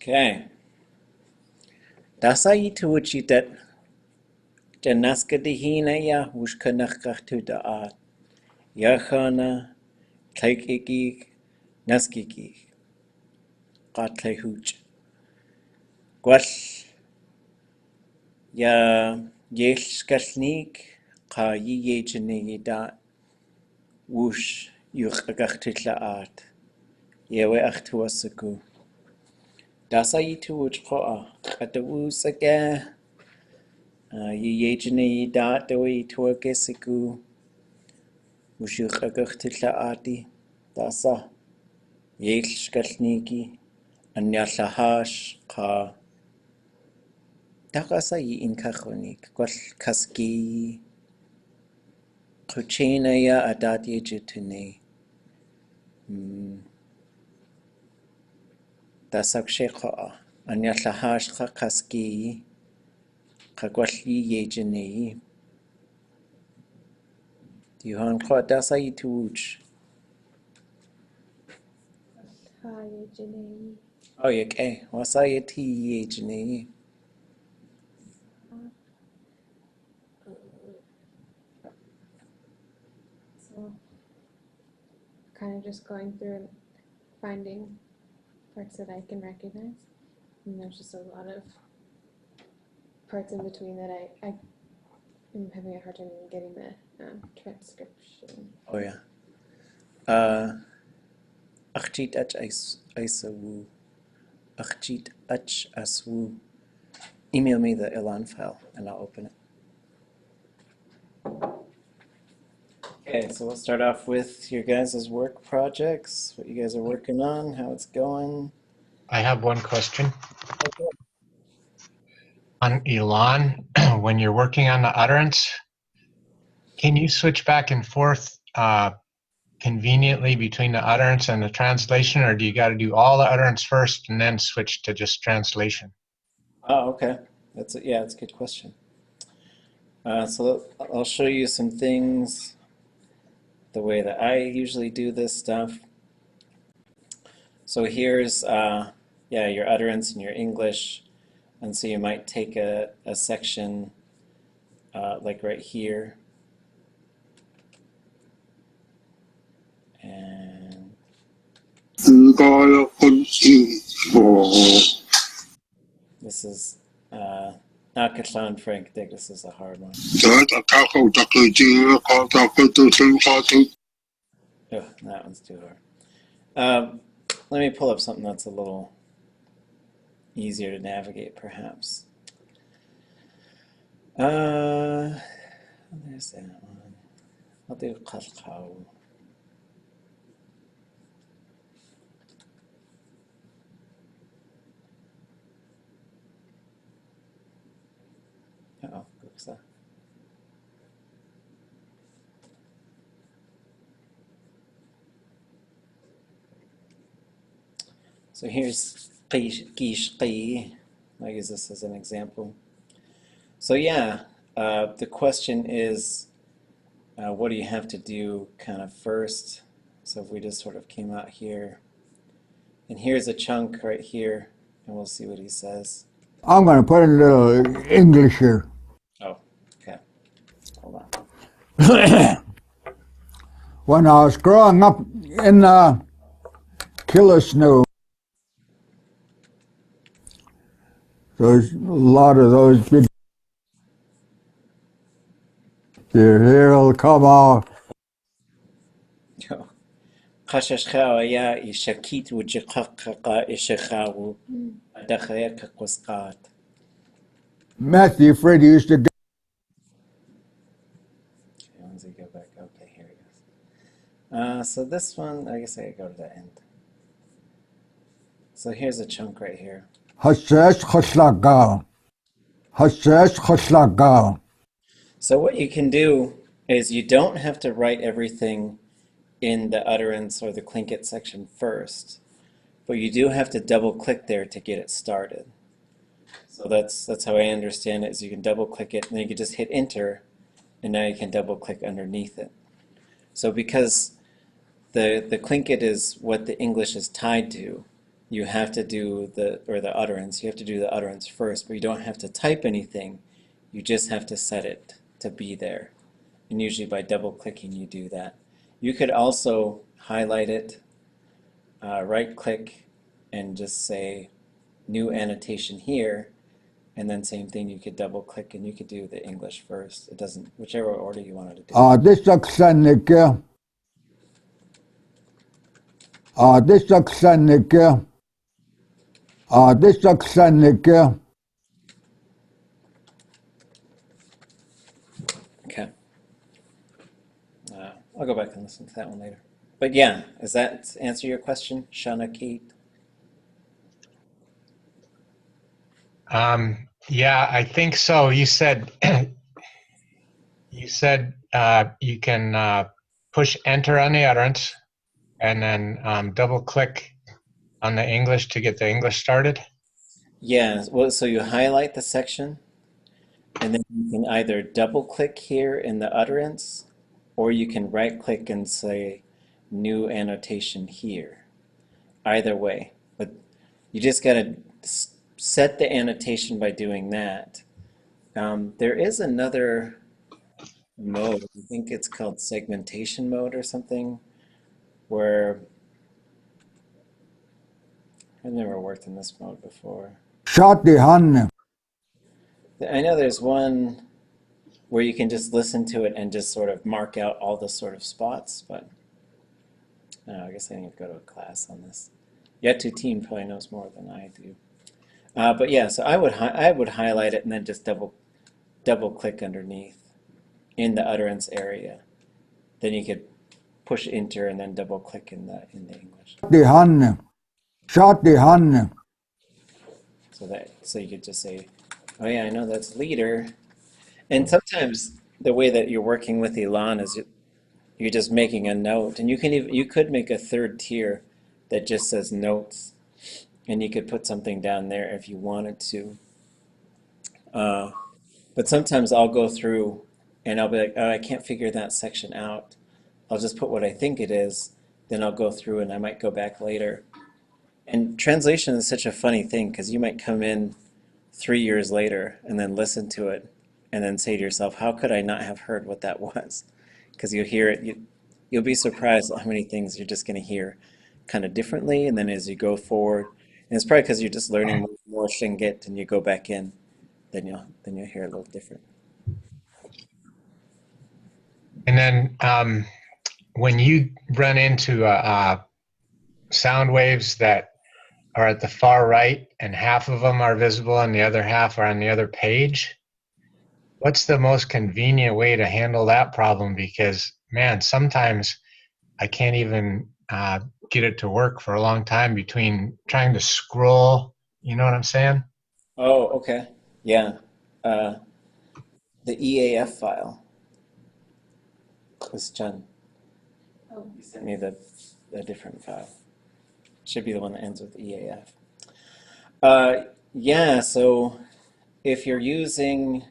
Okay. Dasai tuuchitet janaskadihina ya wushkanakatu daat. Yachana Tlingit naskiki qatlehuch. Gwal ya Yéil Shkalneek qa jineiyí daat wush ʼakaduneegi yewe achtuasaku. Dasai tuuch qoa kadudzineiyí jineiyí daat dewi tuagesiku wush ʼakaduneegi dasa Yéil Shkalneeki anyallahash qa Dakasai in kachonik gwal kaski Kuchinaya adati jitune. Dasak shekha anyallahash qa kaski qagwalli jineiyí. Dihan qa dasai tuuch. jineiyí. Oh yake wasayati jineiyí. So, kind of just going through and finding parts that I can recognize. And there's just a lot of parts in between that I am having a hard time even getting the transcription. Oh yeah. Achit ach aisawu. Achit ach aswu. Email me the ELAN file and I'll open it. Okay, so we'll start off with your guys' work projects, what you guys are working on, how it's going. I have one question. Okay. On ELAN, when you're working on the utterance, can you switch back and forth conveniently between the utterance and the translation, or do you got to do all the utterance first and then switch to just translation? Oh, okay. That's a good question. So I'll show you some things the way that I usually do this stuff. So here's your utterance in your English, and so you might take a section like right here, and this is Naaxein Frank. I think this is a hard one. Oh, that one's too hard. Let me pull up something that's a little easier to navigate, perhaps. There's that one. I'll do qalqaw. Uh-oh, oops. So here's qishqi. I'll use this as an example. So yeah, the question is, what do you have to do kind of first? So if we just sort of came out here, and here's a chunk right here, and we'll see what he says. I'm going to put in a little English here. Oh, okay. Hold on. When I was growing up in Killisnoo, there's a lot of those big. Here'll come off. Qashashkhaw ya ishakit wujaqqa ishakhaw adakhayak qasqat. Matthew Fred used to go. Okay, once I go back, okay, here it goes. So this one, I guess I gotta go to the end. So here's a chunk right here. So what you can do is you don't have to write everything in the utterance or the Tlingit section first, but you do have to double click there to get it started. So that's how I understand it, is you can double click it and then you can just hit enter, and now you can double click underneath it. So because the Tlingit is what the English is tied to, you have to do the utterance. You have to do the utterance first, but you don't have to type anything. You just have to set it to be there. And usually by double clicking you do that. You could also highlight it, right click, and just say new annotation here, and then same thing, you could double click and you could do the English first. It doesn't, whichever order you wanted to do. ʼakaduneegi, ʼakaduneegi, ʼakaduneegi. Okay. I'll go back and listen to that one later. But yeah, does that answer your question, Shkalneek? Yeah, I think so. You said you can push enter on the utterance and then double click on the English to get the English started. Yeah, well, so you highlight the section, and then you can either double click here in the utterance, or you can right click and say new annotation here. Either way, but you just got to set the annotation by doing that. There is another mode, I think it's called segmentation mode or something, where I've never worked in this mode before. Shatihan, I know there's one where you can just listen to it and just sort of mark out all the sort of spots, but I guess I need to go to a class on this. Yetu team probably knows more than I do. But yeah, so I would highlight it and then just double click underneath in the utterance area. Then you could push enter and then double click in the English. Shatihan. So you could just say, oh yeah, I know that's leader. And sometimes the way that you're working with ELAN is you're just making a note, and you could make a third tier that just says notes, and you could put something down there if you wanted to. But sometimes I'll go through and I'll be like, oh, I can't figure that section out. I'll just put what I think it is, then I'll go through and I might go back later. And translation is such a funny thing because you might come in 3 years later and then listen to it and then say to yourself, how could I not have heard what that was? Because you'll hear it, you'll be surprised at how many things you're just going to hear kind of differently, and then as you go forward, and it's probably because you're just learning more Tlingit and you go back in, then you'll hear it a little different. And then when you run into sound waves that are at the far right and half of them are visible and the other half are on the other page, what's the most convenient way to handle that problem? Because, man, sometimes I can't even get it to work for a long time between trying to scroll, you know what I'm saying? Oh, okay. Yeah. The EAF file was Chen. Oh. You sent me the different file. Should be the one that ends with EAF. Yeah, so if you're using,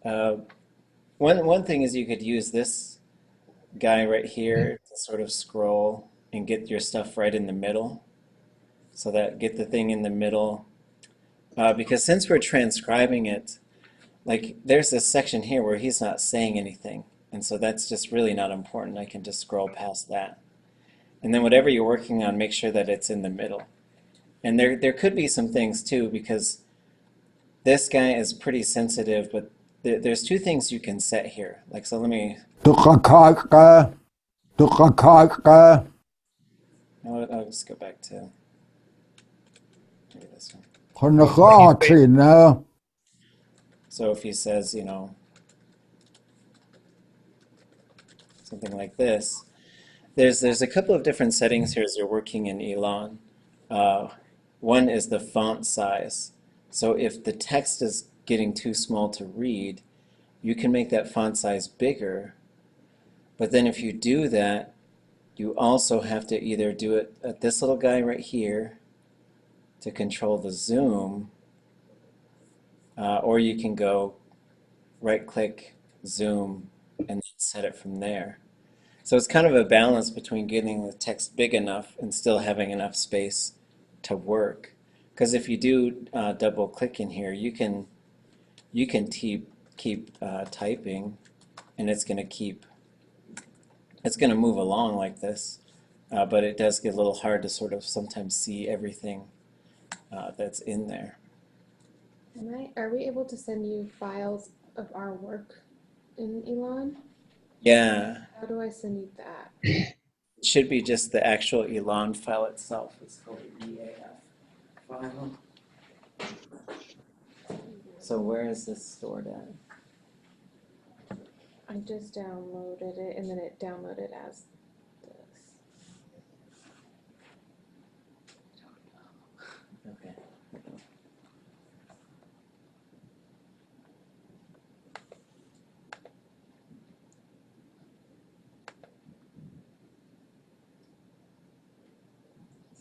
one thing is you could use this guy right here to sort of scroll and get your stuff right in the middle. So that get the thing in the middle. Because since we're transcribing it, like there's this section here where he's not saying anything. And so that's just really not important. I can just scroll past that. And then whatever you're working on, make sure that it's in the middle. And there could be some things too, because this guy is pretty sensitive, but there's two things you can set here. Like, so let me, Tukakaka, I'll just go back to maybe this one. Hunakatina, So if he says, you know, something like this, there's a couple of different settings here as you're working in ELAN. One is the font size. So if the text is getting too small to read, you can make that font size bigger. But then if you do that, you also have to either do it at this little guy right here to control the zoom, or you can go right-click, zoom, and set it from there. So it's kind of a balance between getting the text big enough and still having enough space to work. Because if you do double click in here, you can keep typing, and it's going to move along like this. But it does get a little hard to sort of sometimes see everything that's in there. Are we able to send you files of our work in ELAN? Yeah, How do I send you that? it should be just the actual ELAN file itself. It's called the EAF file. So where is this stored at? I just downloaded it, and then it downloaded as this. Okay.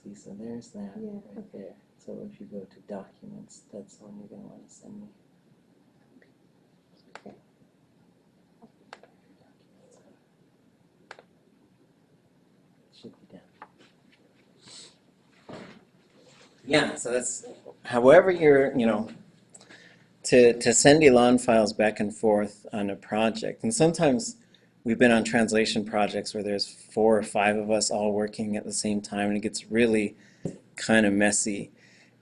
See, so there's that right there. So if you go to documents, that's the one you're going to want to send me. Okay. Should be down. Yeah, so that's however you're, to send ELAN files back and forth on a project. And sometimes we've been on translation projects where there's 4 or 5 of us all working at the same time, and it gets really kind of messy.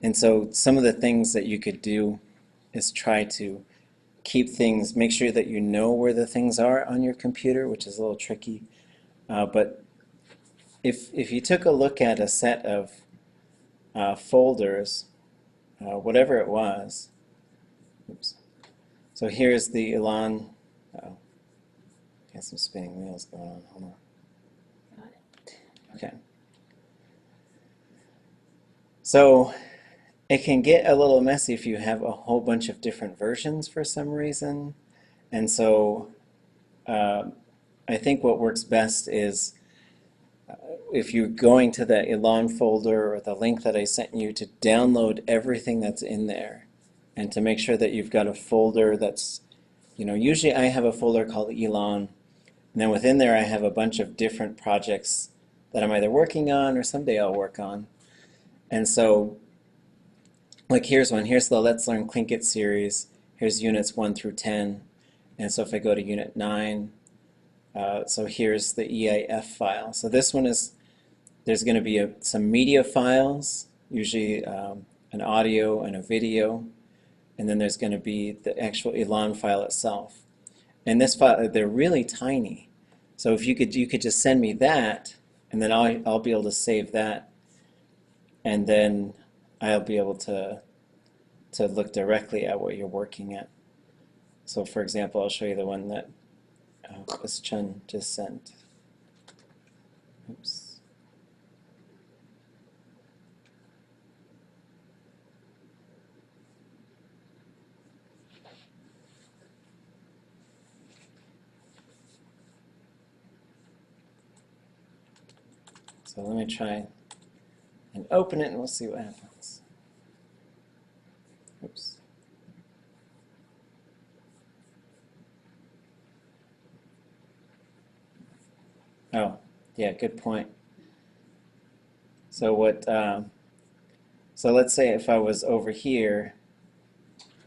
And so some of the things that you could do is try to keep things, make sure that you know where the things are on your computer, which is a little tricky. But if you took a look at a set of folders, whatever it was, oops. So here's the ELAN. Uh-oh. Got some spinning wheels going on. Hold on. Got it. Okay. So it can get a little messy if you have a whole bunch of different versions for some reason. And so I think what works best is if you're going to the ELAN folder or the link that I sent you, to download everything that's in there and to make sure that you've got a folder that's, usually I have a folder called ELAN, and then within there I have a bunch of different projects that I'm either working on or someday I'll work on. And so, like here's one. Here's the Let's Learn Tlingit series. Here's units 1 through 10. And so if I go to unit 9, so here's the EAF file. So this one is, there's going to be some media files, usually an audio and a video, and then there's going to be the actual ELAN file itself. And this file, they're really tiny. So if you could just send me that, and then I'll be able to save that, and then I'll be able to look directly at what you're working at. So for example, I'll show you the one that Chris Chun just sent. Oops. So let me try and open it and we'll see what happens. Oops. Oh, yeah, good point. So so let's say if I was over here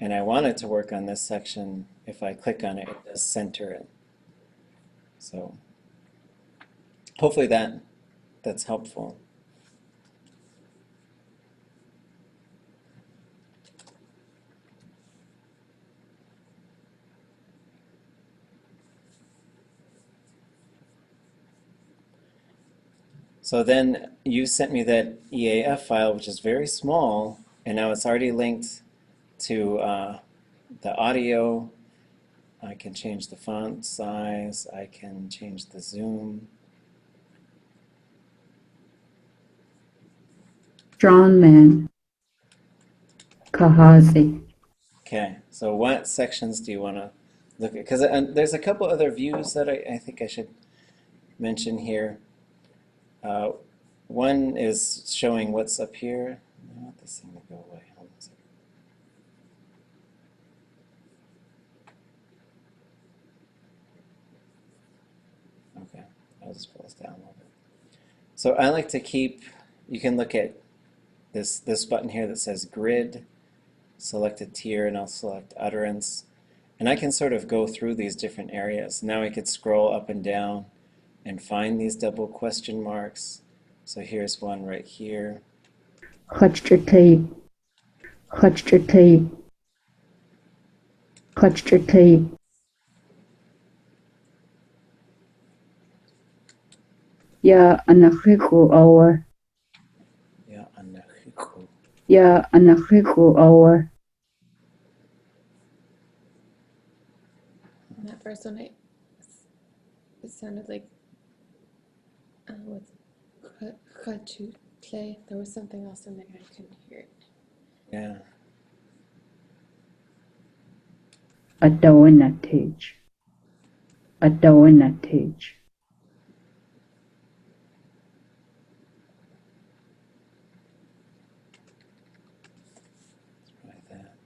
and I wanted to work on this section, if I click on it, it does center it. So hopefully that's helpful. So then you sent me that EAF file, which is very small, and now it's already linked to the audio. I can change the font size. I can change the zoom. Strong man. Kahazi. Okay, so what sections do you want to look at? Because there's a couple other views that I think I should mention here. One is showing what's up here. I want this thing to go away. Hold on a second. Okay, I'll just pull this down a little bit. So I like to keep, you can look at this button here that says grid, select a tier, and I'll select utterance. And I can sort of go through these different areas. Now I could scroll up and down and find these double question marks. So here's one right here. Jeet, jeet, ya anahiku awa, Yeah, anahiku. ya anahiku awa, And that first one, it sounded like with ʼakaduneegi. There was something else in there. I couldn't hear it. Yeah. ʼakaduneegi, ʼakaduneegi, Like that.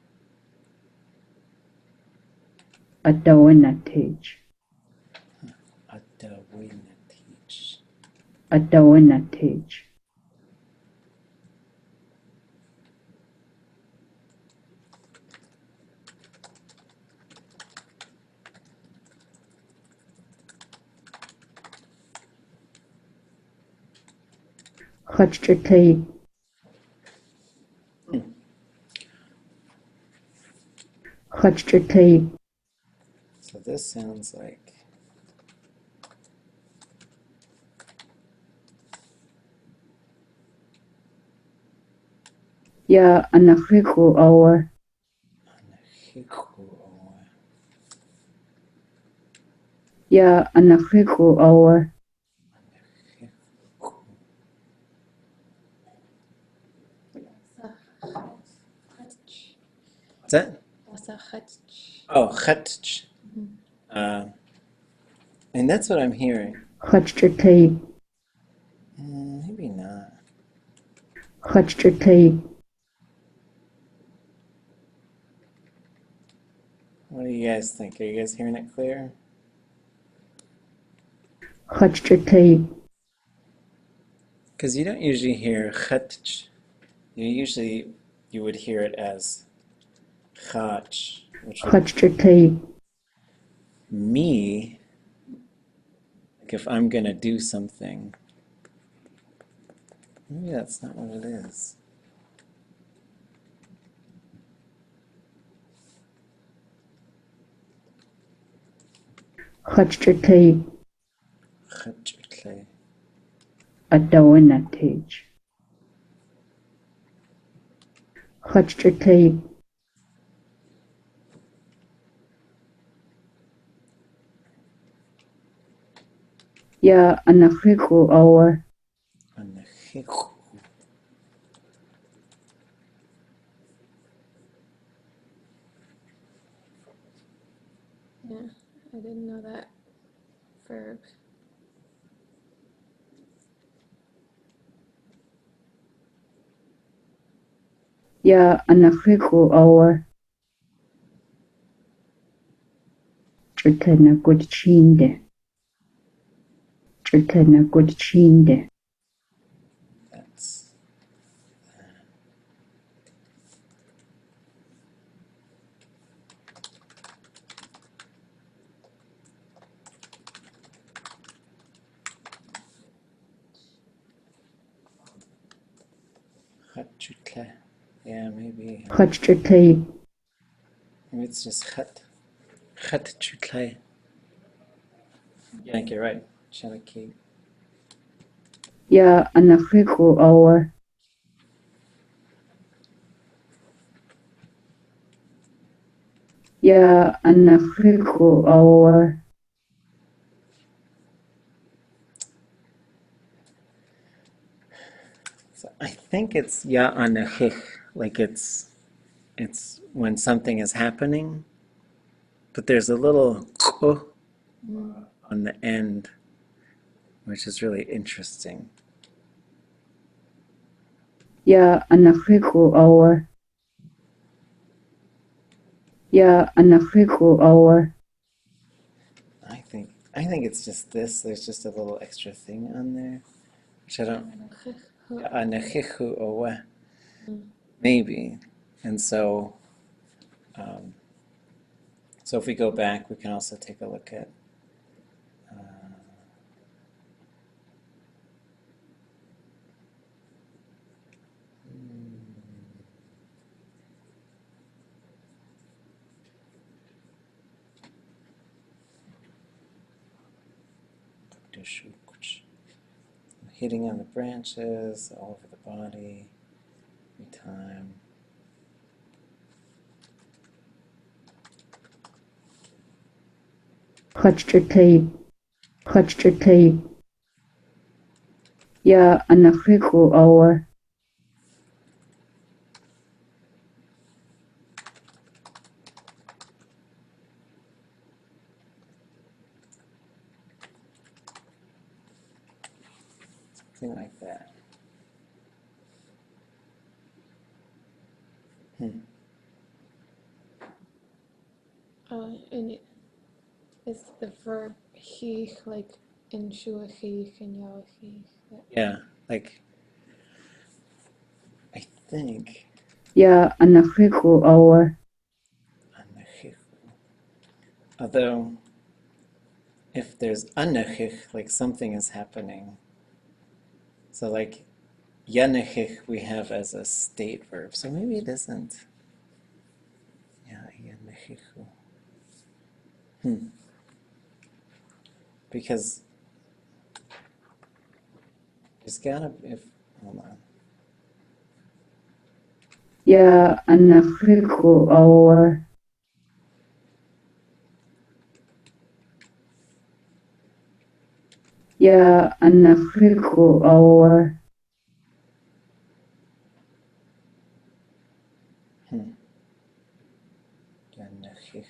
ʼakaduneegi, Kadudzineiyí. ʼakaduneegi, jeet, jeet, So this sounds like ya anahiku awa, anahiku. ya anahiku awa, What's that? Oh, jeet. And that's what I'm hearing. jeet, Maybe not. jeet, What do you guys think? Are you guys hearing it clear? jeet, Because you don't usually hear jeet. You would hear it as chach, which would jeet, me, like if I'm going to do something. Maybe that's not what it is. jeet, Jeet. ʼakaduneegi, jeet, ya anahiku awa, Anahiku. Yeah, I didn't know that verb. ya anahiku awa, jeet kadudzineiyí, That's jeet. Yeah, maybe. jeet, Maybe it's just chet. Jeet. Yeah, I think you're right. Shkalneek. ya anahiku awa, ya anahiku awa, So I think it's ya anahich, like it's when something is happening, but there's a little on the end, which is really interesting. ya anahiku awa, ya anahiku awa, I think it's just this. There's just a little extra thing on there, which I don't. Anahichu owa. maybe. And so, so if we go back, we can also take a look at hitting on the branches, all over the body, every time. Hachtatay. Ya anakiku awa. Something like that. And is the verb he like in shua he and yawa he? Yeah, like, I think, Ya anakiku awa. although if there's anachich, like something is happening. So like yanachich we have as a state verb. So maybe it isn't. Yeah, yanachichu. Because there's gotta be, hold on. Ya anakiku awa. Ya anakiku awa. Yanachich.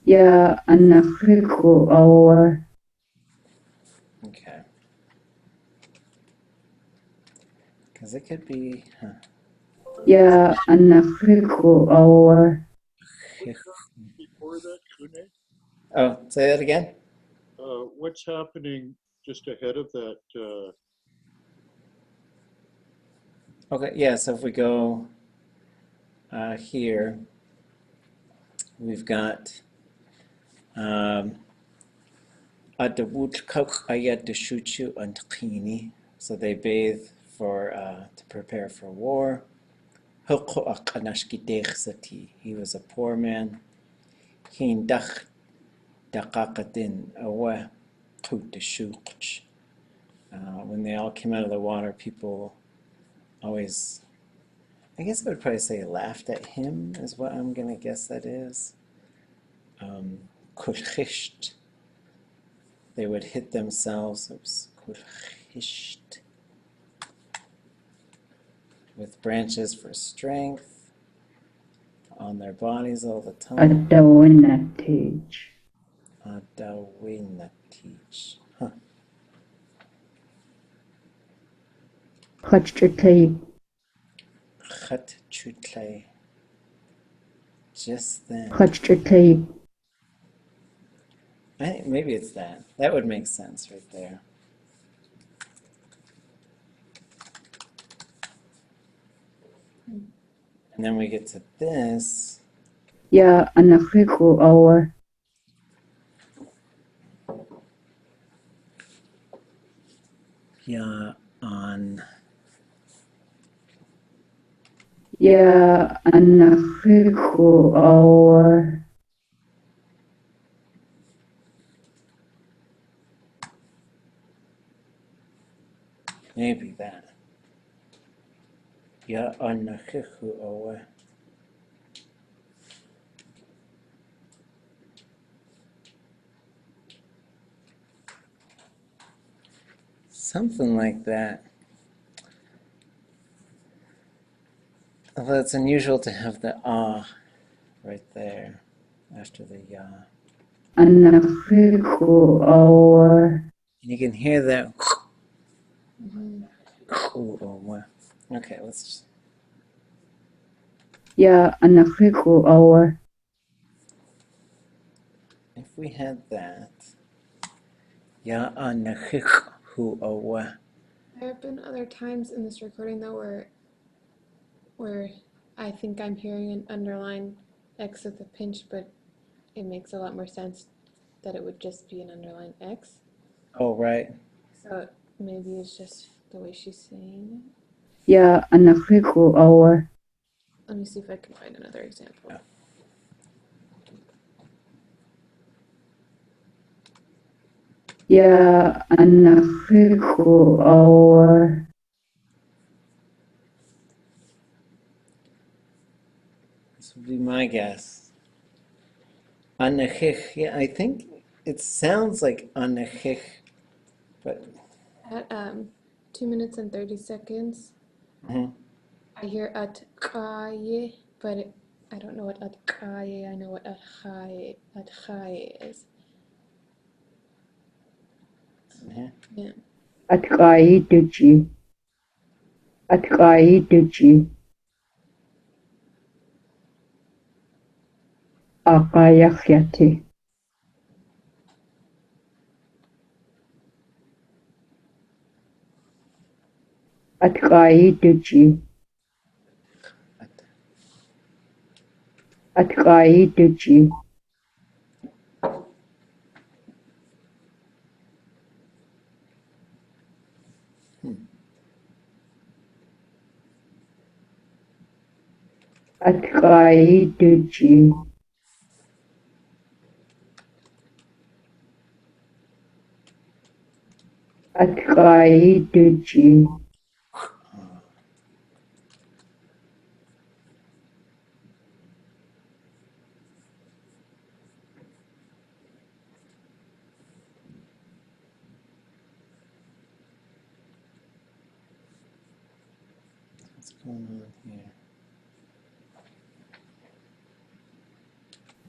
Ya anakiku awa. Okay. Because it could be, Ya anakiku awa. Before that, Kune, oh, say that again? what's happening just ahead of that? Okay, yeah, so if we go here, we've got so they bathe for to prepare for war. He was a poor man. When they all came out of the water, people always, I guess I would probably say laughed at him, is what I'm going to guess that is. They would hit themselves, with branches for strength on their bodies all the time. Adawanatij. Adawanatij. Hachtatay. Chatchutlay. Just then. Hachtatay. I think maybe it's that. That would make sense right there. And then we get to this. Ya anakiku awa. Ya on. Ya anakiku awa. Maybe that. Ya anachichu owe. Something like that. Although it's unusual to have the ah right there after the ya. Anakiku awa. And you can hear that. Okay, let's just. Ya anakiku awa. If we had that. Ya anachichu owe. There have been other times in this recording though where I think I'm hearing an underline X with a pinch, but it makes a lot more sense that it would just be an underline X. Oh, right. So maybe it's just the way she's saying it. Ya anak ko awa. Let me see if I can find another example. Yeah. Ya anak ko awa. This would be my guess. Anachich. Yeah, I think it sounds like anachich, but At 2 minutes and 30 seconds, mhm. I hear atkaye, but I don't know what atkaye. I know what atkaye is. Mhm. Yeah. Atkai duji. Atkai duji. Akayakyati. Atkai duji. Atkai duji. Atkai duji. Atkai duji. What's going on here?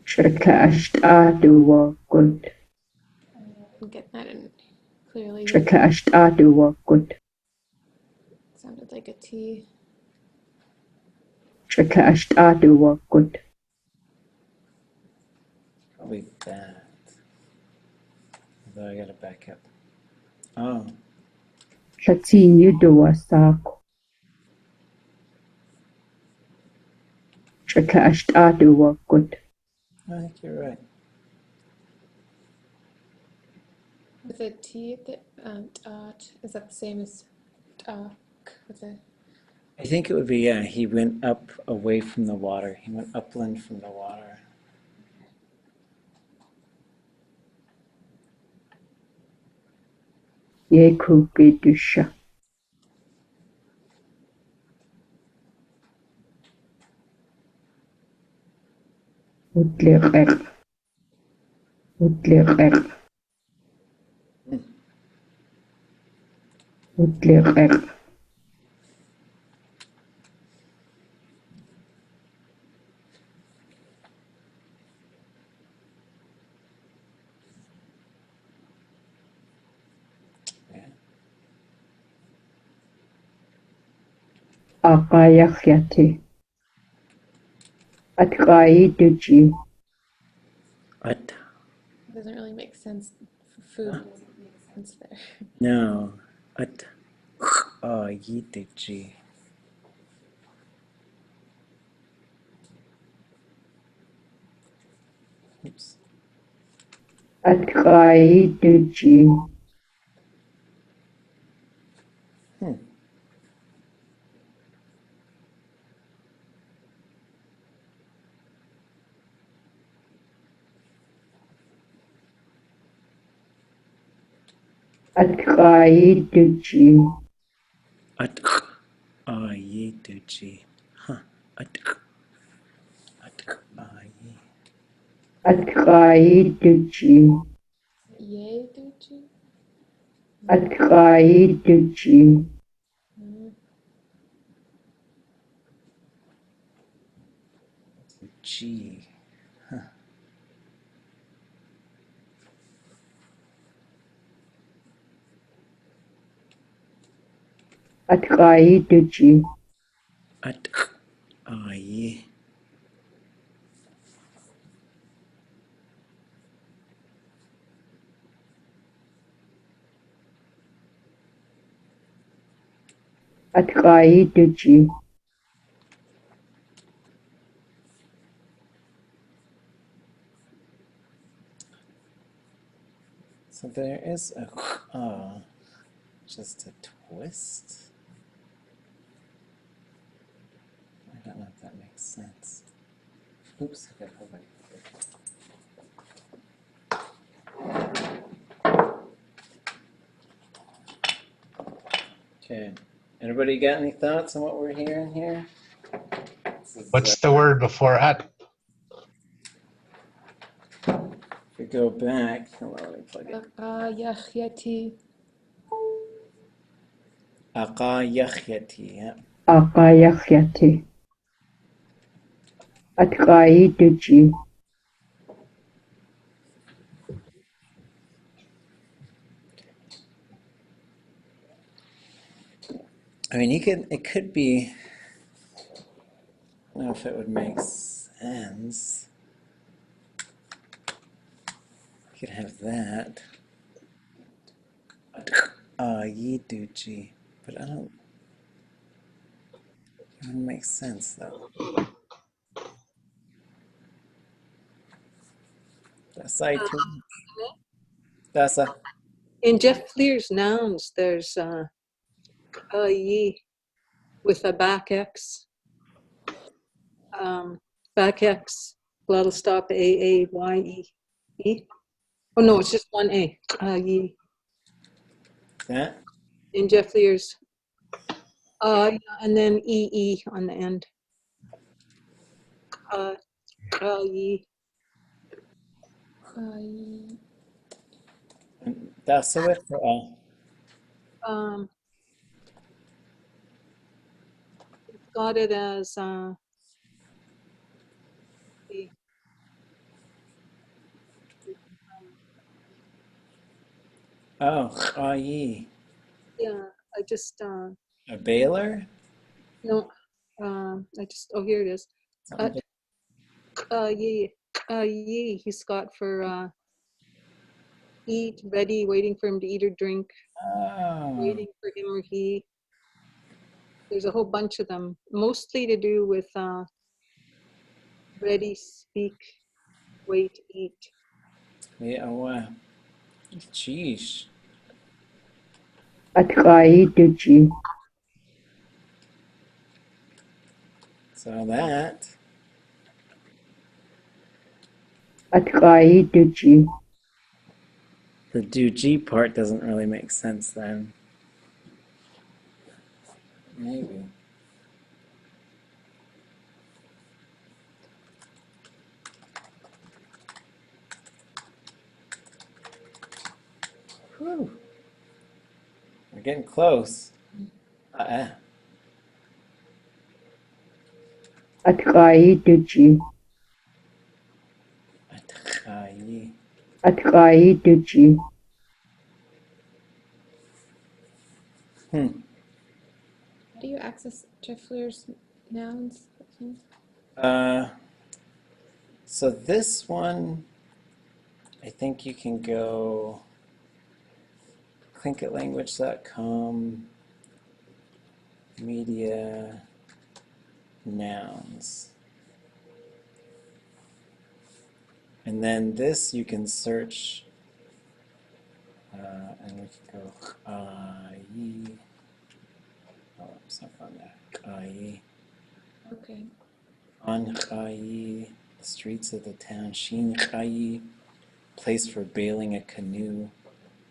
Shakashtaduvakut. I didn't clearly hear. Shakashtaduvakut. Sounded like a T. Shakashtaduvakut. Probably that. Although I gotta back up. Oh, Shatinyuduwasaku. Shakashtaduvakut. I think you're right. With a T at the dot, is that the same as talk with a? I think it would be, yeah, he went up away from the water. He went upland from the water. Yekukidusha. Utliqeq. Utliqeq. Utliqeq. Yeah. Akayakyati. Atkai duji. What? It doesn't really make sense. Food Huh? doesn't make sense there. No. At. Oh, yitiji. Oops. Atkai duji. Atkai duji. At. Oh, yitiji. Huh. At. At. Oh, ye. Atkai duji. Yay, duchi? Atkai duji. G. Atkai duji. At. Oh, ye. ʼakaduneegi. So there is a just a twist. I don't know if that makes sense. Oops, okay, hold on. Okay, anybody got any thoughts on what we're hearing here? What's the word before at? If we go back, hold on, let me plug it. ʼakaduneegi, yeah. ʼakaduneegi. ʼakaduneegi. I mean, it could be, I don't know if it would make sense. You could have that. Jineiyí, but I don't, it wouldn't make sense though. That's that's a, In Jeff Fleer's nouns, there's jineiyí with a back X. Back X, glottal stop, A-A-Y-E. Oh no, it's just one A, jineiyí. that. In Jeff Fleer's, and then E-E on the end. Jineiyí. That's it for all. Got it as Oh, jineiyí. yeah, I just A baler? no, I just, oh, here it is. Jineiyí, he's got for eat, ready, waiting for him to eat or drink, waiting for him or he. There's a whole bunch of them, mostly to do with ready, speak, wait, eat. Yeah, wow. Jeez. ʻakaduneegi. So that, ʻakaduneegi. the do G part doesn't really make sense then. Maybe. Whew. We're getting close. ʻakaduneegi. jineiyí. ʻakaduneegi. How do you access Jeff Fleer's nouns? So this one, I think you can go tlingitlanguage.com, media, nouns. And then this you can search, and we can go jineiyí. Oh, it's not on there. Jineiyí. Okay. On jineiyí, the streets of the town. Shin jineiyí, place for bailing a canoe.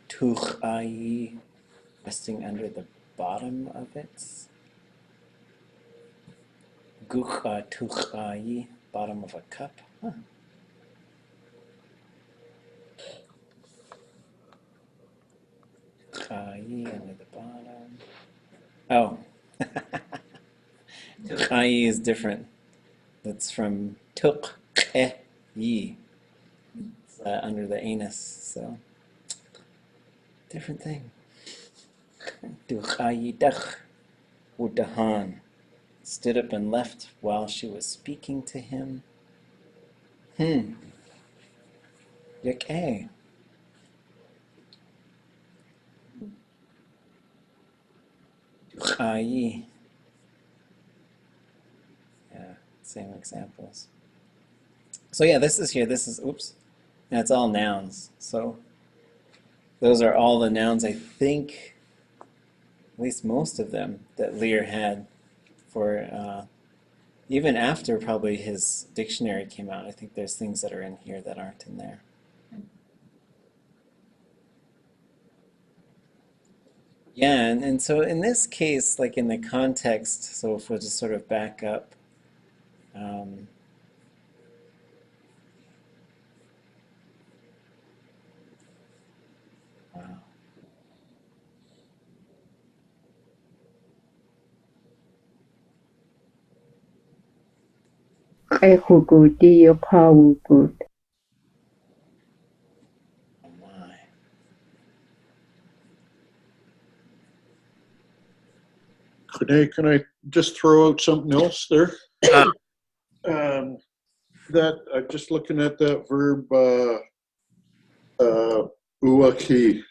Tu jineiyí, resting under the bottom of it. Tu jineiyí, bottom of a cup. Huh. Jineiyí under the bottom. Oh. Jineiyí is different. That's from tuk-e-yi. It's under the anus, so different thing. Duchayidach Udahan stood up and left while she was speaking to him. Yake. jineiyí. Yeah, same examples. So yeah, this is here. This is, oops. That's all nouns. So those are all the nouns, I think, at least most of them, that Lear had for, even after probably his dictionary came out. I think there's things that are in here that aren't in there. Yeah, and so in this case, like in the context, so if we'll just sort of back up, wow. Qayhuguti yuqawugut. Oh my. Can I just throw out something else there? Ah, That just looking at that verb wuduwatee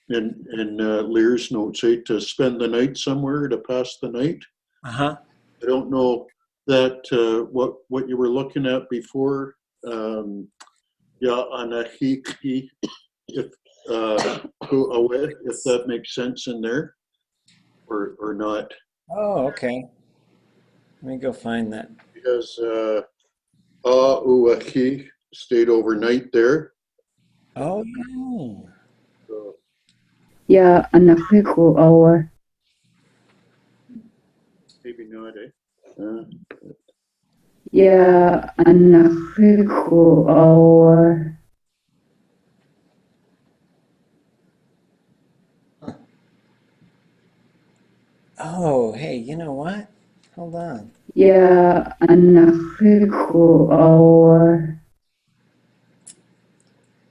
in Lear's notes, to spend the night somewhere, to pass the night. uh-huh. I don't know that what you were looking at before. Anahihi, if if that makes sense in there or not, Oh, okay. Let me go find that. because uaki stayed overnight there. Oh, yeah. So Ya anahiku awa. maybe not, eh? Ya anahiku awa. Oh, hey, you know what? Hold on. Ya anahiku awa.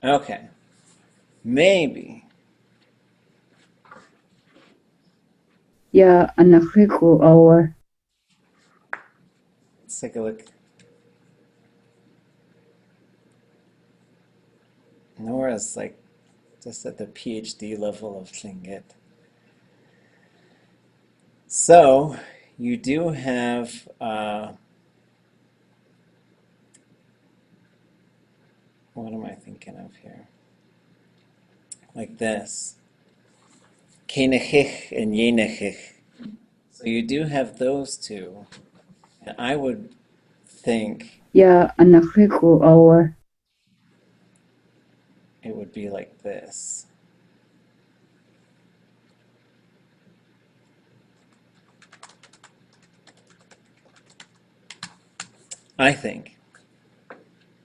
Okay. Maybe. Ya anahiku awa. Let's take a look. Nora's like just at the PhD level of Tlingit. So, you do have, what am I thinking of here? Like this. Kenechich and Yenechich. So you do have those two. And I would think Ya anahiku awa. it would be like this. I think.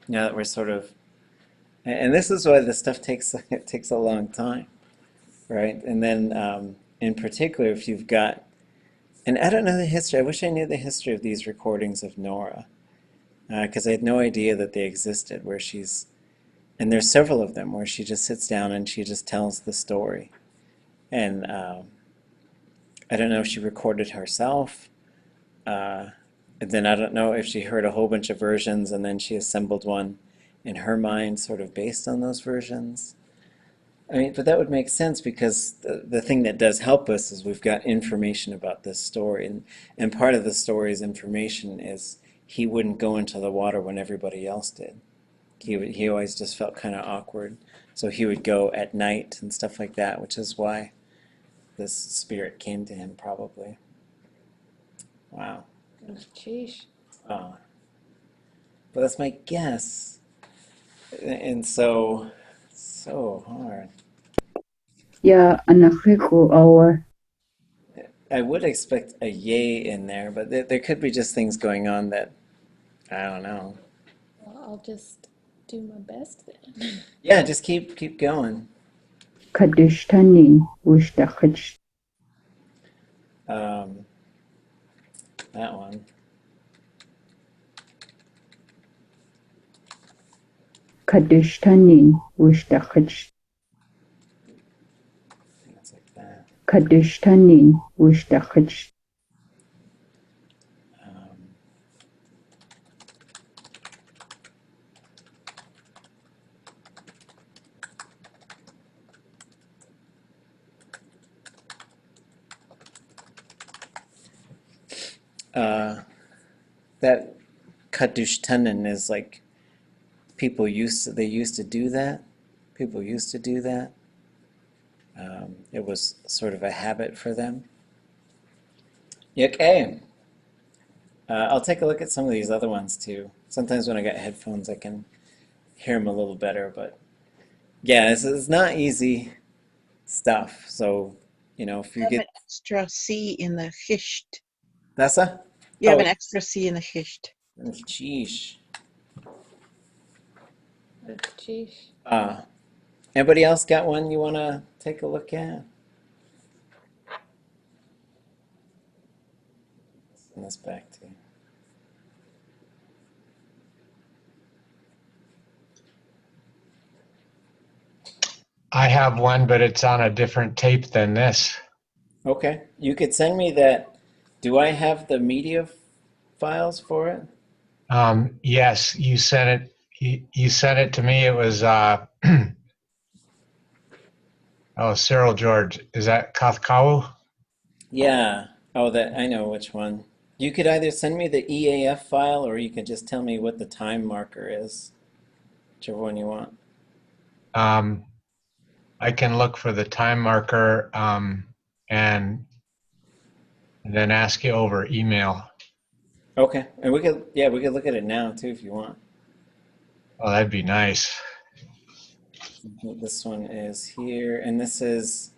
Now that we're sort of, and this is why this stuff takes it takes a long time, right? And then in particular, if you've got, and I don't know the history. I wish I knew the history of these recordings of Nora, because I had no idea that they existed. Where she's, and there's several of them where she just sits down and she just tells the story, and I don't know if she recorded herself. And then I don't know if she heard a whole bunch of versions and then she assembled one in her mind, sort of based on those versions. I mean, but that would make sense because the thing that does help us is we've got information about this story. And part of the story's information is he wouldn't go into the water when everybody else did. He always just felt kind of awkward. So he would go at night and stuff like that, which is why this spirit came to him probably. Wow. Sheesh. But that's my guess. And so hard. Ya anahiku awa. I would expect a yay in there, but there could be just things going on that I don't know. Well, I'll just do my best then. Yeah, just keep going. Kadishtani ushtachich. Um, that one. Kadishtani ushtachich. I think it's like that. Kadishtani ushtachich. Um, that kadudzineiyí is like they used to do that. People used to do that. It was sort of a habit for them. Okay. I'll take a look at some of these other ones too. Sometimes when I got headphones, I can hear them a little better. But yeah, this is not easy stuff. So, if you You have get an extra C in the gisht. that's a You have an extra C in the gisht. sheesh. Sheesh. Anybody else got one you want to take a look at? Send this back to you. I have one, but it's on a different tape than this. Okay, you could send me that. Do I have the media files for it? Yes, you sent it. You sent it to me. It was oh, Cyril George. Is that Kathkawu? Yeah. Oh, that I know which one. You could either send me the EAF file or you could just tell me what the time marker is. Whichever one you want. I can look for the time marker and then ask you over email. Okay, and we could look at it now too if you want. Oh, that'd be nice. This one is here, and this is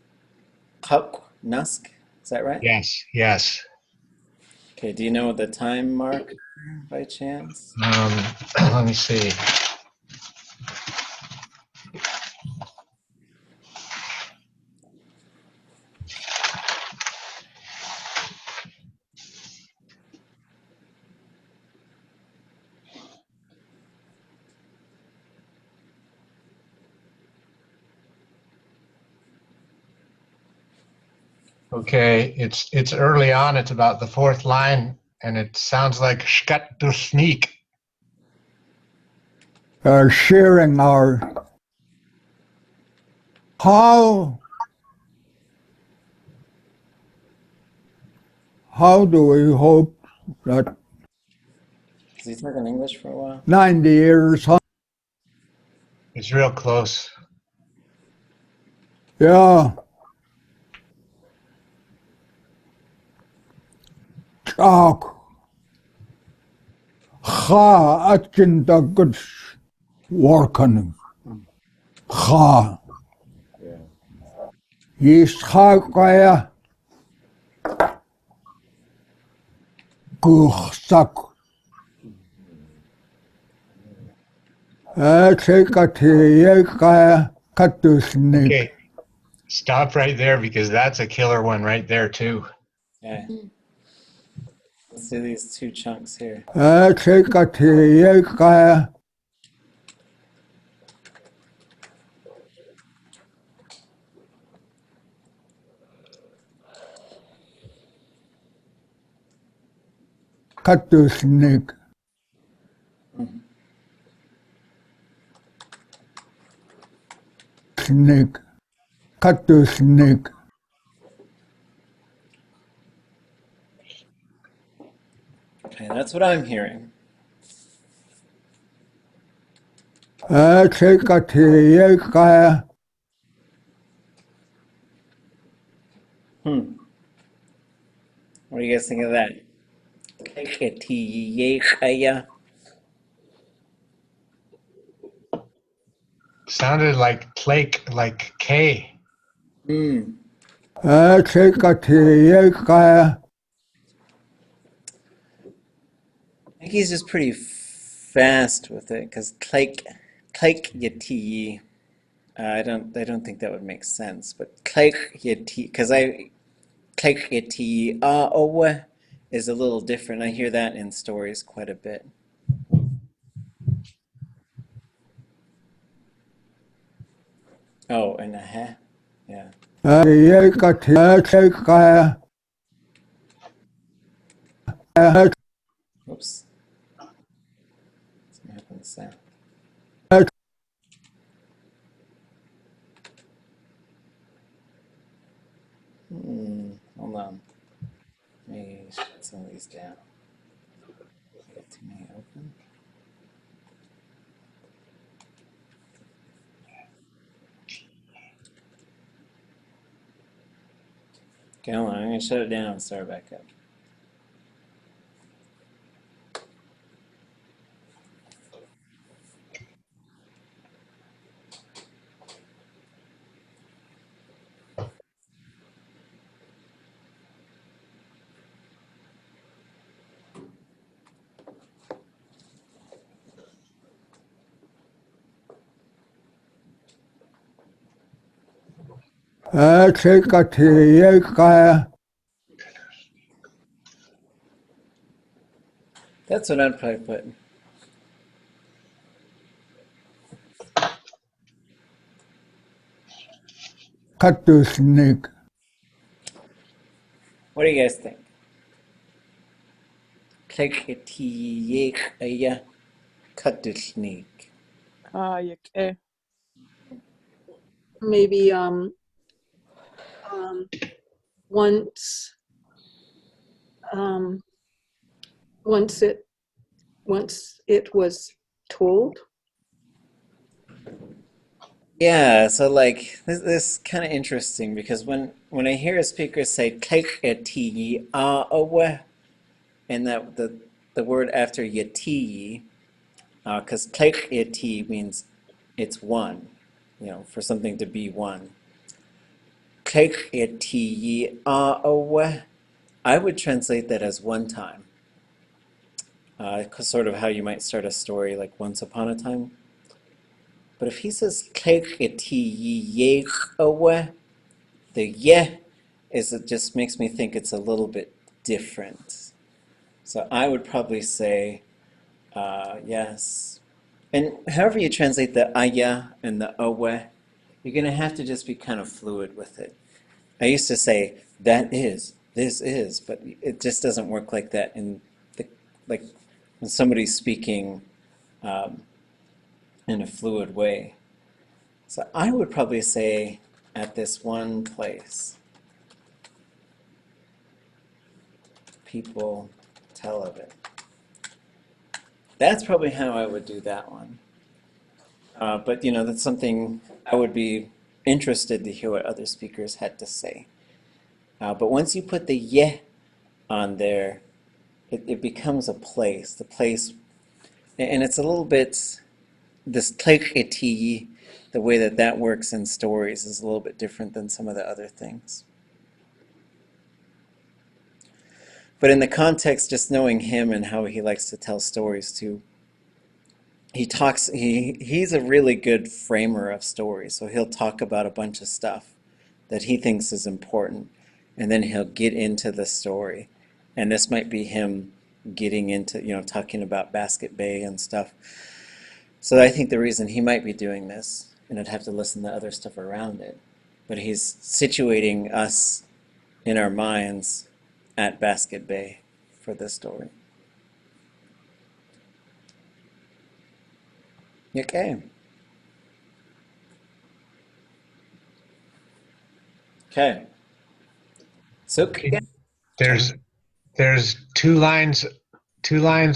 ʼakaduneegi. Is that right? Yes, yes. Okay, do you know the time mark by chance? Let me see. Okay, it's early on. It's about the fourth line, and it sounds like ʼakaduneegi. Sharing our how do we hope that Is he talking English for a while? 90 years, It's real close. yeah, chalk, ha, atkin da good working, ha, yishakaya, guchsak, chekatiyekaya, kadudzineiyí. Okay, stop right there because that's a killer one right there too. Yeah. Let's do these two chunks here. Chekatiyekaya, kadudzineiyí. Kadudzineiyí. Okay, that's what I'm hearing. Chekatiyekaya. What do you guys think of that? Jineiyí. Sounded like Tlake, like K. Chekatiyekaya. I think he's just pretty fast with it because jineiyí. I don't think that would make sense, but jineiyí because jineiyí is a little different. I hear that in stories quite a bit. Oh, and yeah. Oops. Something happened to sound. Hold on. Let me shut some of these down. Too many open. Okay, hold on. I'm going to shut it down and start back up. That's what I'd probably put. kadudzineiyí. What do you guys think? Tlingit, kadudzineiyí. Okay. Maybe once it was told. Yeah, so like this is kind of interesting because when I hear a speaker say jineiyí, and that the word after yetiyi, because jineiyí means it's one, you know, for something to be one. Jineiyí, I would translate that as one time, sort of how you might start a story like once upon a time. But if he says jineiyí, the ye it just makes me think it's a little bit different. So I would probably say yes. And however you translate the aya and the awe, you're going to have to just be kind of fluid with it. I used to say that is, this is, but it just doesn't work like that. Like when somebody's speaking in a fluid way. So I would probably say at this one place, people tell of it. That's probably how I would do that one. But you know, that's something I would be interested to hear what other speakers had to say. But once you put the ye on there, it becomes a place. The place, and it's a little bit, this tlingit, the way that works in stories is a little bit different than some of the other things. But in the context, just knowing him and how he likes to tell stories too, he's a really good framer of stories. So he'll talk about a bunch of stuff that he thinks is important, and then he'll get into the story. And this might be him getting into, you know, talking about Basket Bay and stuff. So I think the reason he might be doing this, and I'd have to listen to other stuff around it, but he's situating us in our minds at Basket Bay for this story. Okay. Okay. So Okay. There's two lines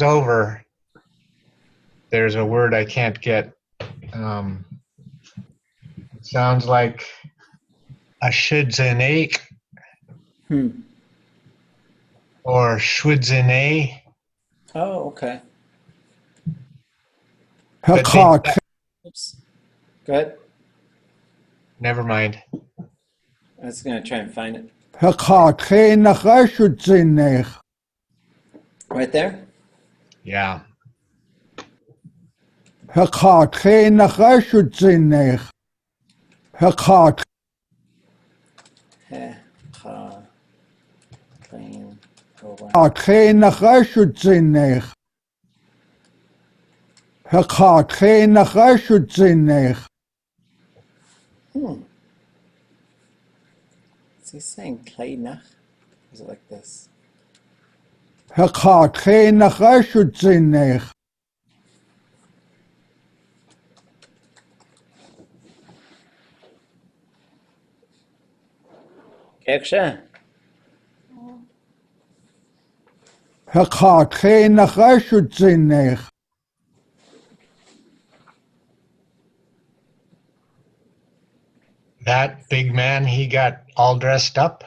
over. There's a word I can't get. It sounds like ʼakaduneegi or ʼakadudzineiyí. Oh, okay. But they, Oops. Go ahead. never mind. I was going to try and find it. Right there? Yeah. Heh, ha, clean, over. Is he saying kleinach? Is it like this? Keksha? kadudzineiyí. That big man, he got all dressed up?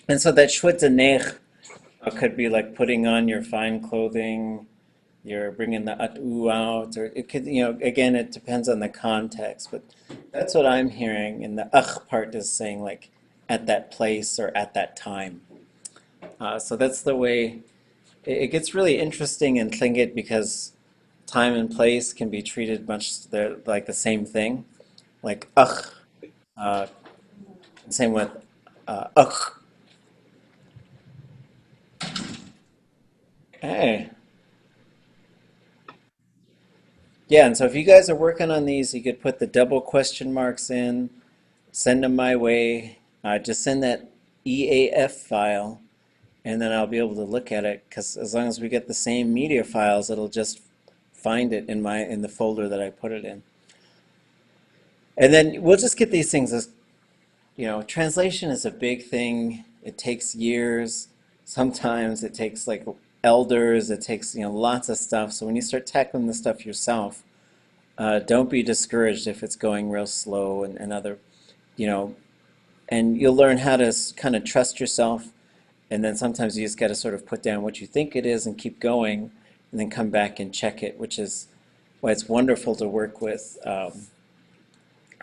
And so that ʼakaduneegi could be like putting on your fine clothing, you're bringing the atu out, or it could, again, it depends on the context, but that's what I'm hearing. And the part is saying like at that place or at that time. So that's the way it gets really interesting in Tlingit because time and place can be treated like the same thing. Like same with ugh. Hey. Yeah, and so if you guys are working on these, you could put the double question marks in, send them my way. Just send that EAF file, and then I'll be able to look at it. Because as long as we get the same media files, it'll just find it in the folder that I put it in. And then we'll just get these things as, translation is a big thing. It takes years. Sometimes it takes like elders. It takes lots of stuff. So when you start tackling the stuff yourself, don't be discouraged if it's going real slow and other, and you'll learn how to kind of trust yourself. And then sometimes you just got to sort of put down what you think it is and keep going, and then come back and check it, which is why it's wonderful to work with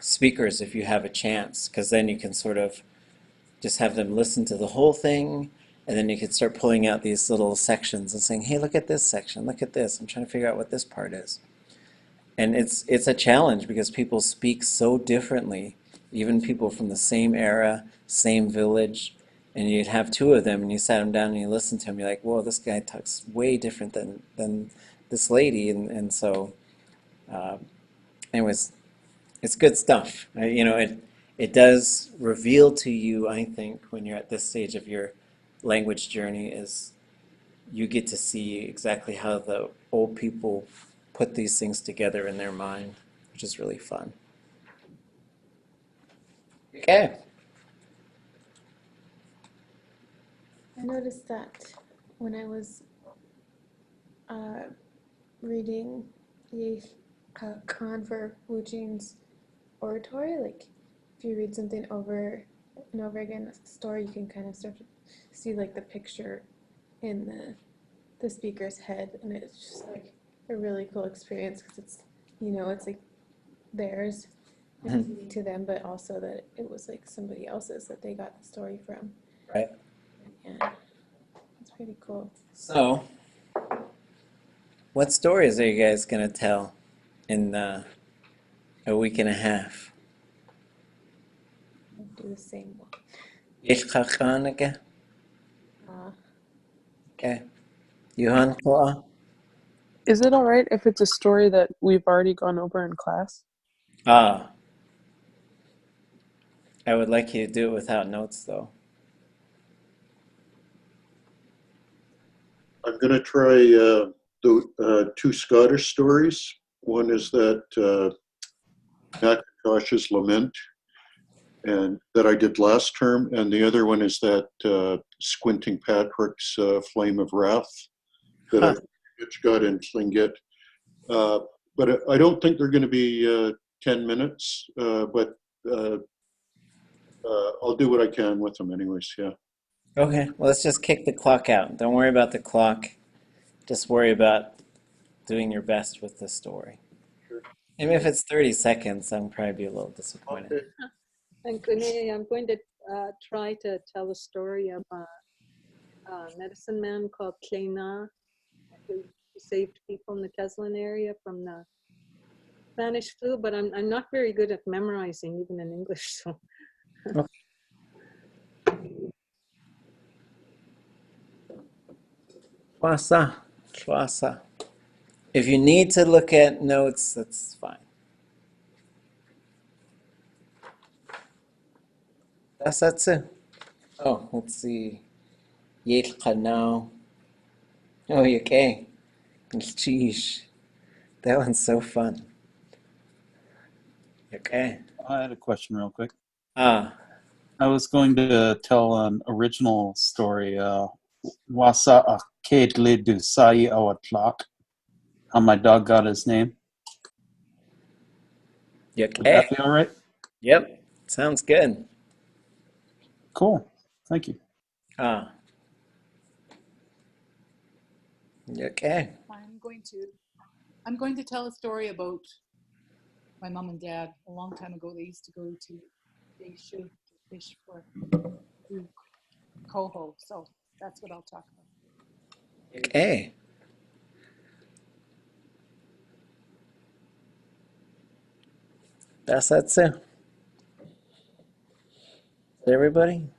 speakers if you have a chance, because then you can sort of just have them listen to the whole thing, and then you can start pulling out these little sections and saying, hey, look at this section, look at this, I'm trying to figure out what this part is. And it's a challenge because people speak so differently, even people from the same era, same village, and you'd have two of them and you sat them down and you listen to them, you're like, whoa, this guy talks way different than this lady, and so anyways, it's good stuff. It does reveal to you, I think, when you're at this stage of your language journey, is you get to see exactly how the old people put these things together in their mind, which is really fun. Okay. I noticed that when I was reading Yéil Shkalneek for Wuching's oratory, like if you read something over and over again, a story, you can kind of start to see like the picture in the speaker's head, and it's just like a really cool experience because it's like theirs and to them, but also that it was like somebody else's that they got the story from. Right. Yeah, it's pretty cool. So, what stories are you guys going to tell in a week and a half? I'll do the same one. Yéil Shkalneek? Uh, Okay. Yuhan Koa? Is it all right if it's a story that we've already gone over in class? I would like you to do it without notes, though. I'm going to try the two Scottish stories. One is that Mackintosh's Lament, and that I did last term, and the other one is that Squinting Patrick's Flame of Wrath that I each got in Tlingit. But I don't think they're going to be 10 minutes, but I'll do what I can with them anyways, yeah. Okay, well, let's just kick the clock out. Don't worry about the clock. Just worry about doing your best with the story. Sure. Even if it's 30 seconds, I'm probably be a little disappointed. Okay. And Kuneya, I'm going to try to tell a story of a medicine man called Tlingit who saved people in the Teslin area from the Spanish flu, but I'm not very good at memorizing, even in English. So. Twasa. If you need to look at notes, that's fine. That's it. Oh, let's see. Yéil Shkalneek. Oh, okay. Sheesh. That one's so fun. Okay. I had a question real quick. I was going to tell an original story. Wasa aked lidu sai awatlak. How my dog got his name. Would that be all right? Yep, sounds good. Cool. Thank you. Okay. I'm going to tell a story about my mom and dad. A long time ago, they used to go to fish for coho. So that's what I'll talk about. Okay. That's it. Everybody?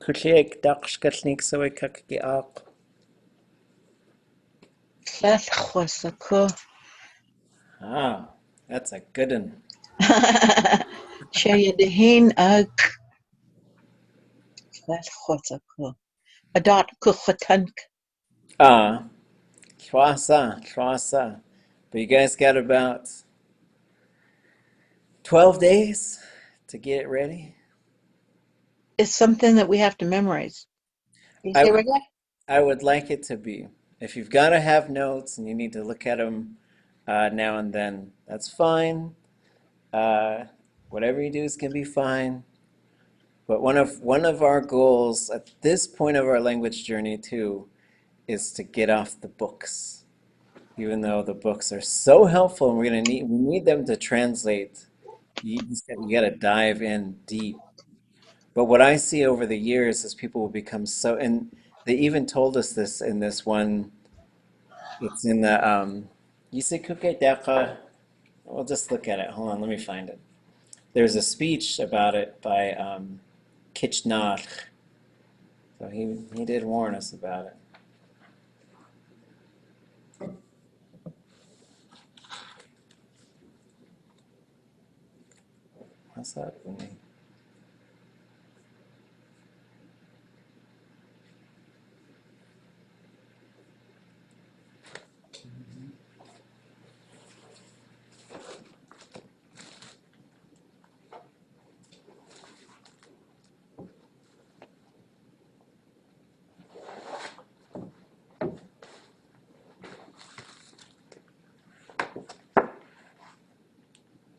Yéil Shkalneek soy kakiak. That's a good one. Shayadahin ag Adat kuchatank. Twasa. But you guys got about 12 days to get it ready. It's something that we have to memorize. I would like it to be. If you've got to have notes and you need to look at them now and then, that's fine. Whatever you do is going to be fine. But one of our goals at this point of our language journey too is to get off the books. Even though the books are so helpful and we need them to translate, you got to dive in deep. But what I see over the years is people will become so, and they even told us this in this one, it's in the Yisikuke Deka. We'll just look at it. Hold on, let me find it. There's a speech about it by Kitchnach. So he did warn us about it. What's that?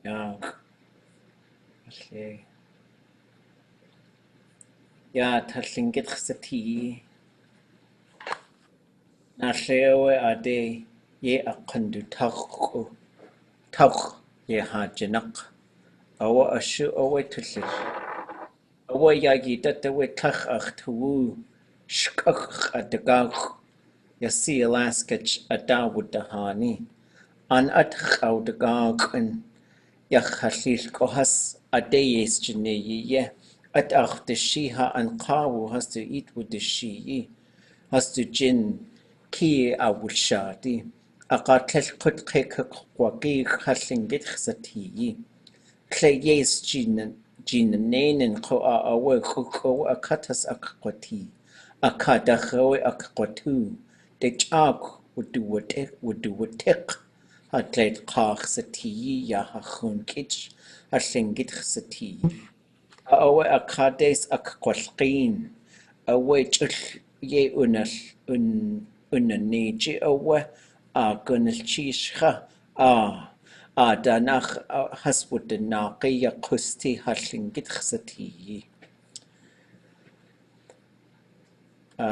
Yeah. Okay. Yeah, Tlingit Ksati. Naaxein ade ye aqandu tauch ye hajanak. Awa ashu awa tullish. Awa yagi tatawe tach ach tuwu. Shkach adagach. Yasi alaskach adawudahani. An atch audagach an. Yachashil kohas adeyes jineiyí. At ach de shiha an qawu has to eat with the shiyi. Has to jin ki awushadi. Aqatel kutke kwaki Tlingit Ksati. Clayes jinanen ko awe kuko akatas akakwati. Akadachawe akakwatu. De chak wuduwatek. Atlet kach sati ya hachun kich. Tlingit Ksati. Awe akades akakwalqin. Awe chul ye unaneji awe gunal chisha danach haswudanaki ya kusti Tlingit Ksati.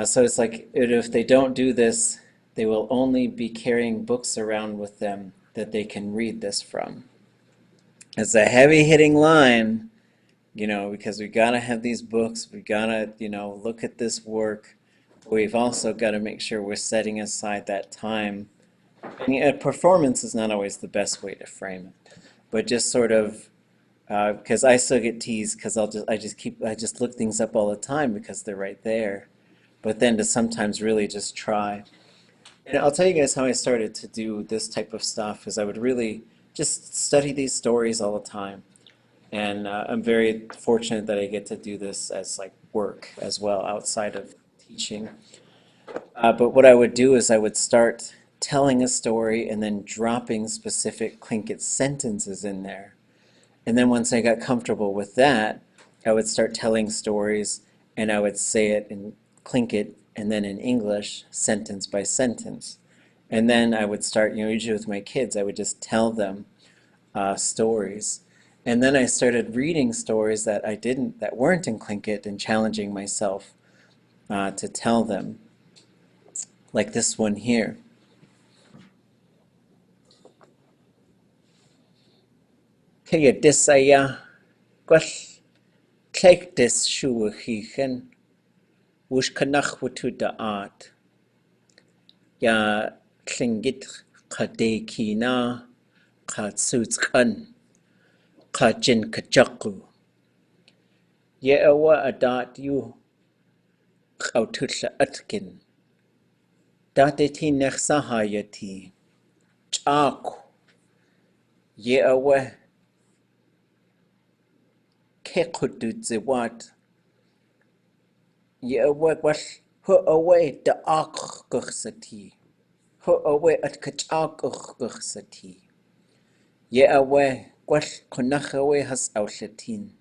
So it's like if they don't do this, they will only be carrying books around with them that they can read this from. It's a heavy-hitting line, because we gotta have these books, we gotta, look at this work. We've also got to make sure we're setting aside that time. And performance is not always the best way to frame it, but just sort of, because I still get teased because I just look things up all the time because they're right there. But then to sometimes really just try. And I'll tell you guys how I started to do this type of stuff is I would really just study these stories all the time. And I'm very fortunate that I get to do this as like work as well outside of teaching. But what I would do is I would start telling a story and then dropping specific Tlingit sentences in there. And then once I got comfortable with that, I would start telling stories, and I would say it in Tlingit and then in English, sentence by sentence. And then I would start, usually with my kids, I would just tell them stories. And then I started reading stories that weren't in Tlingit and challenging myself to tell them, like this one here. Kaya disaya gwell cleig dis siw chichen wwys cynach wtu da art. Ya Tlingit Tlingit na tsutkan jin kajaku. Ye awa adat yu oututla atkin. Dateti nexsahayati. Chak. Ye awa kekuduzewat. Ye awa gwell hu awa da ak guchsati. Hu awa at kachak guchsati. Ye awa gwell kunach awa has outlatin.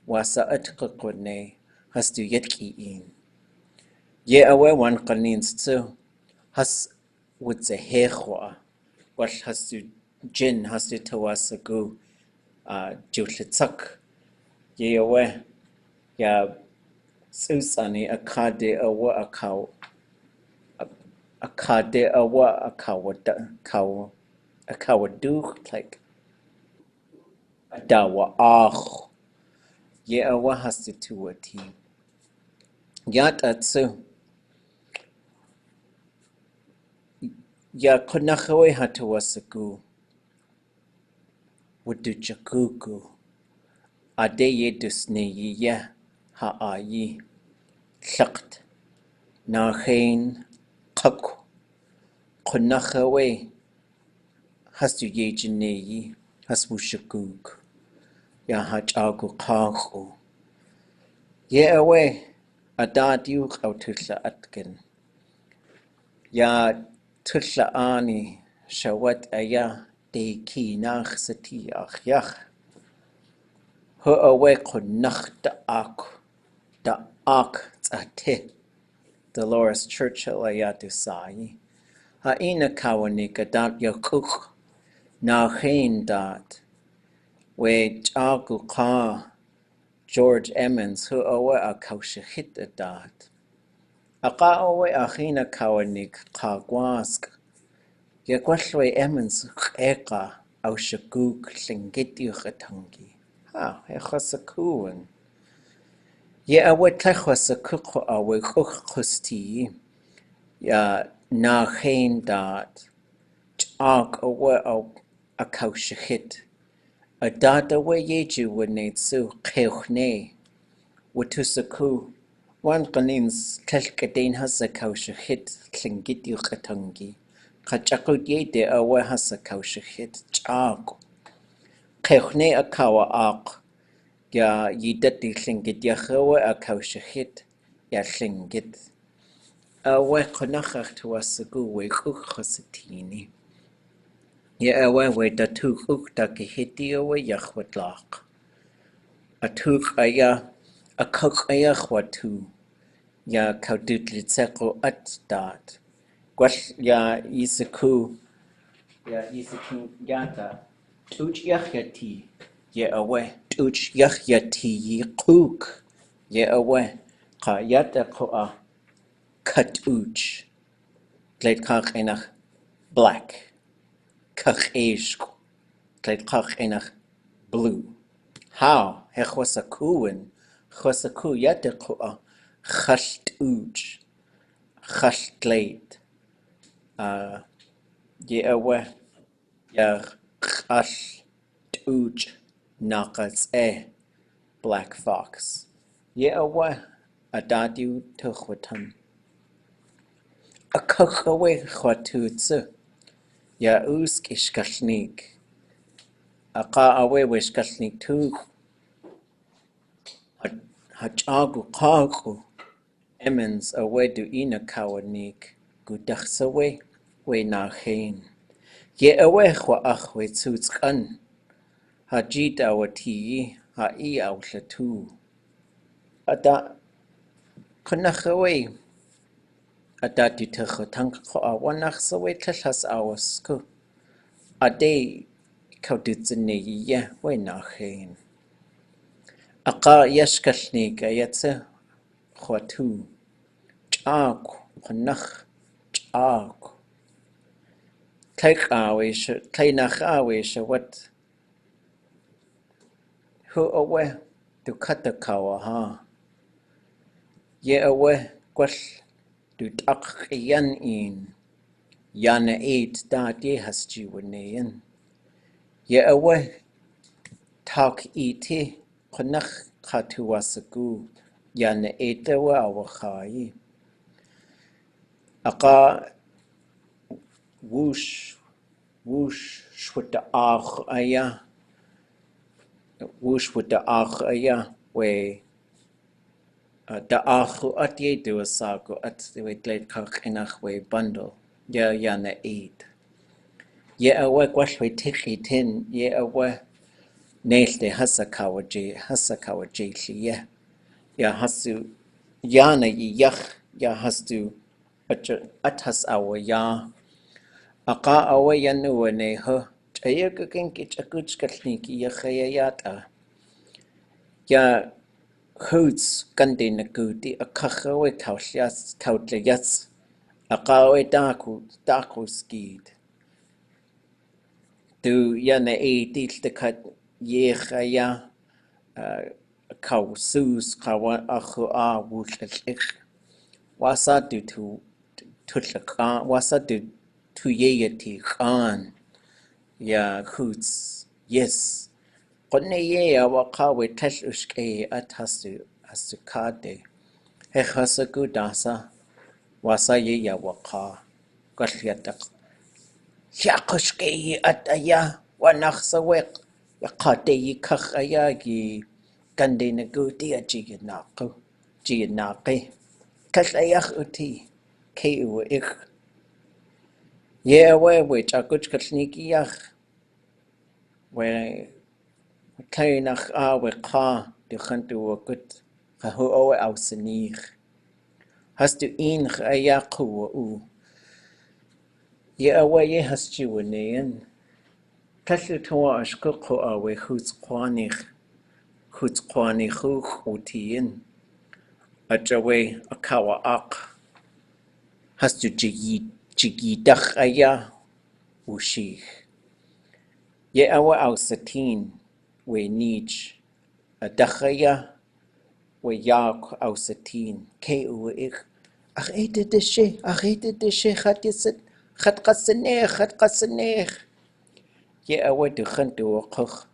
Wasa at kukune has du yetki in. Ye awa wan kanins tsu. Has would ze hechwa. Gwell has du jin has du tawasagu. Jutlitzak. Ye awa ya susani akade awa akaw. Akade awa akawadu like adawa ach. Ye awa has du tuwati. Yat atsu. Ya kunachawe hatawasagu. Wuduchakuku. Adeye dusneiyí ha'ayi. Tlakt. Naaxein. Kaku. Kunachawe. Has du ye jineiyí. Has wushakuk. Ya hachagu kaku. Ye awe. Adadiuk aututla atkin. Ya tutla ani. Shawat aya. De ki nach sati achyach. Hu awe kunach da ak tzate. Dolores Churchill ayatu sayi. Ha'ina kawanika dat yakuk. Naaxein dat. We jagu ka. George Emmons hu awe akaushahit dat. Aka awe achina kawanik kagwask. Yakwashwe Emmons eka au shakuk Tlingit yuchatangi. Ha, echasakuan. Ye awe tlechwasakuko awe kukusti. Ya Naaxein dat. Chak awe au akaushahit. A dat awe yeju wanetsu keuchne. Watusaku. Wan kanins tlelkadein hasa kaushahit Tlingit yuchatangi. Kachakut yede awe hasa kaushahit chak. Keuchne akawa ak. Ya yidati Tlingit yachawe akaushahit. Ya Tlingit. Awe konachach tuwasagu we kuchasatini. Ya awe we datuk uktakihiti awe yachwatlak. Atuk aya akuk aya chwatu. Ya kaudutlitseko at dat. Gwash ya isaku. Ya isaku yata. Tuch yachyati. Ye awe. Tuch yachyati yikuk. Ye awe. Ka yata koa. Katuch. Gleit kach enach black. Kach eishk. Gleit kach enach blue. How? He chwasakuin. Chwasaku yata koa. Chashtuch. Chashtleit. Ye awe. Ya chashtuch. Nakas black fox. Ye awe. Adadu tuchwatan. A kuchawe chwatutsu. Ya Yéil Shkalneek. Aka awe we Shkalneek tu. Hachagu kagu. Emmons awe du ina kawanik. Gudachsawe we Naaxein. Ye awe chwa ach we tsutskan. Hajit awatiyi ha I awlatu. ada kunachawe ada ditacho tanka wanach sawe tlachas awasku ade kadudzineiyí we Naaxein. Yéil Shkalneek ayatse chwatu chak kunach chak Tleinach awisha what who awe du katakawa ha ye awe gwell du tak yan in yana eid da ye has jineiyí ye awe tak iti kunach katuwasagu yana eid awe awachai whoosh with the aya whoosh with the aya we the at ye do a sago at we glade kach inach we bundle ya yana eid ye awe gwash we tiki tin ye awe nelte hasakawa jeili ye ya hasu yana yach ya hastu atas awa ya awe yanu ne ho Ayakin ʼakaduneegi yachayata ya hoots gandhi nagudi akachawe kautleyats akawe daku skid du yana eidil de kat yechaya kau sus kawa achu wutlech wasa du tu tutlaka wasa du tu yeyati khan ya hoots yes Koneye awaka we tesh ushke at hastu kade. Hechasagu dasa wasa ye yawaka. Gashyatak. Yakushke at aya wanachsa wek. Yakate yi kach ayagi. Gande naguti a jiyanake. Kaslayach uti. Ke uwe ich. Ye awe which a good Tlingit yach. We Kainach we ka de chantu gut kahu owe ausenich. Hast du ihn ayaku u. Ye awe ye hast jineiyí. Tashu toa ashkuko awe hoots kwanich utiyin. Ajawe akawa ak. Hast du jigidach aya ushich. Ye awe ausetin we nich. Adachaya we yak ausetin ke uwe ich ach ete de she chat qasaneech ye awe du khantu qakh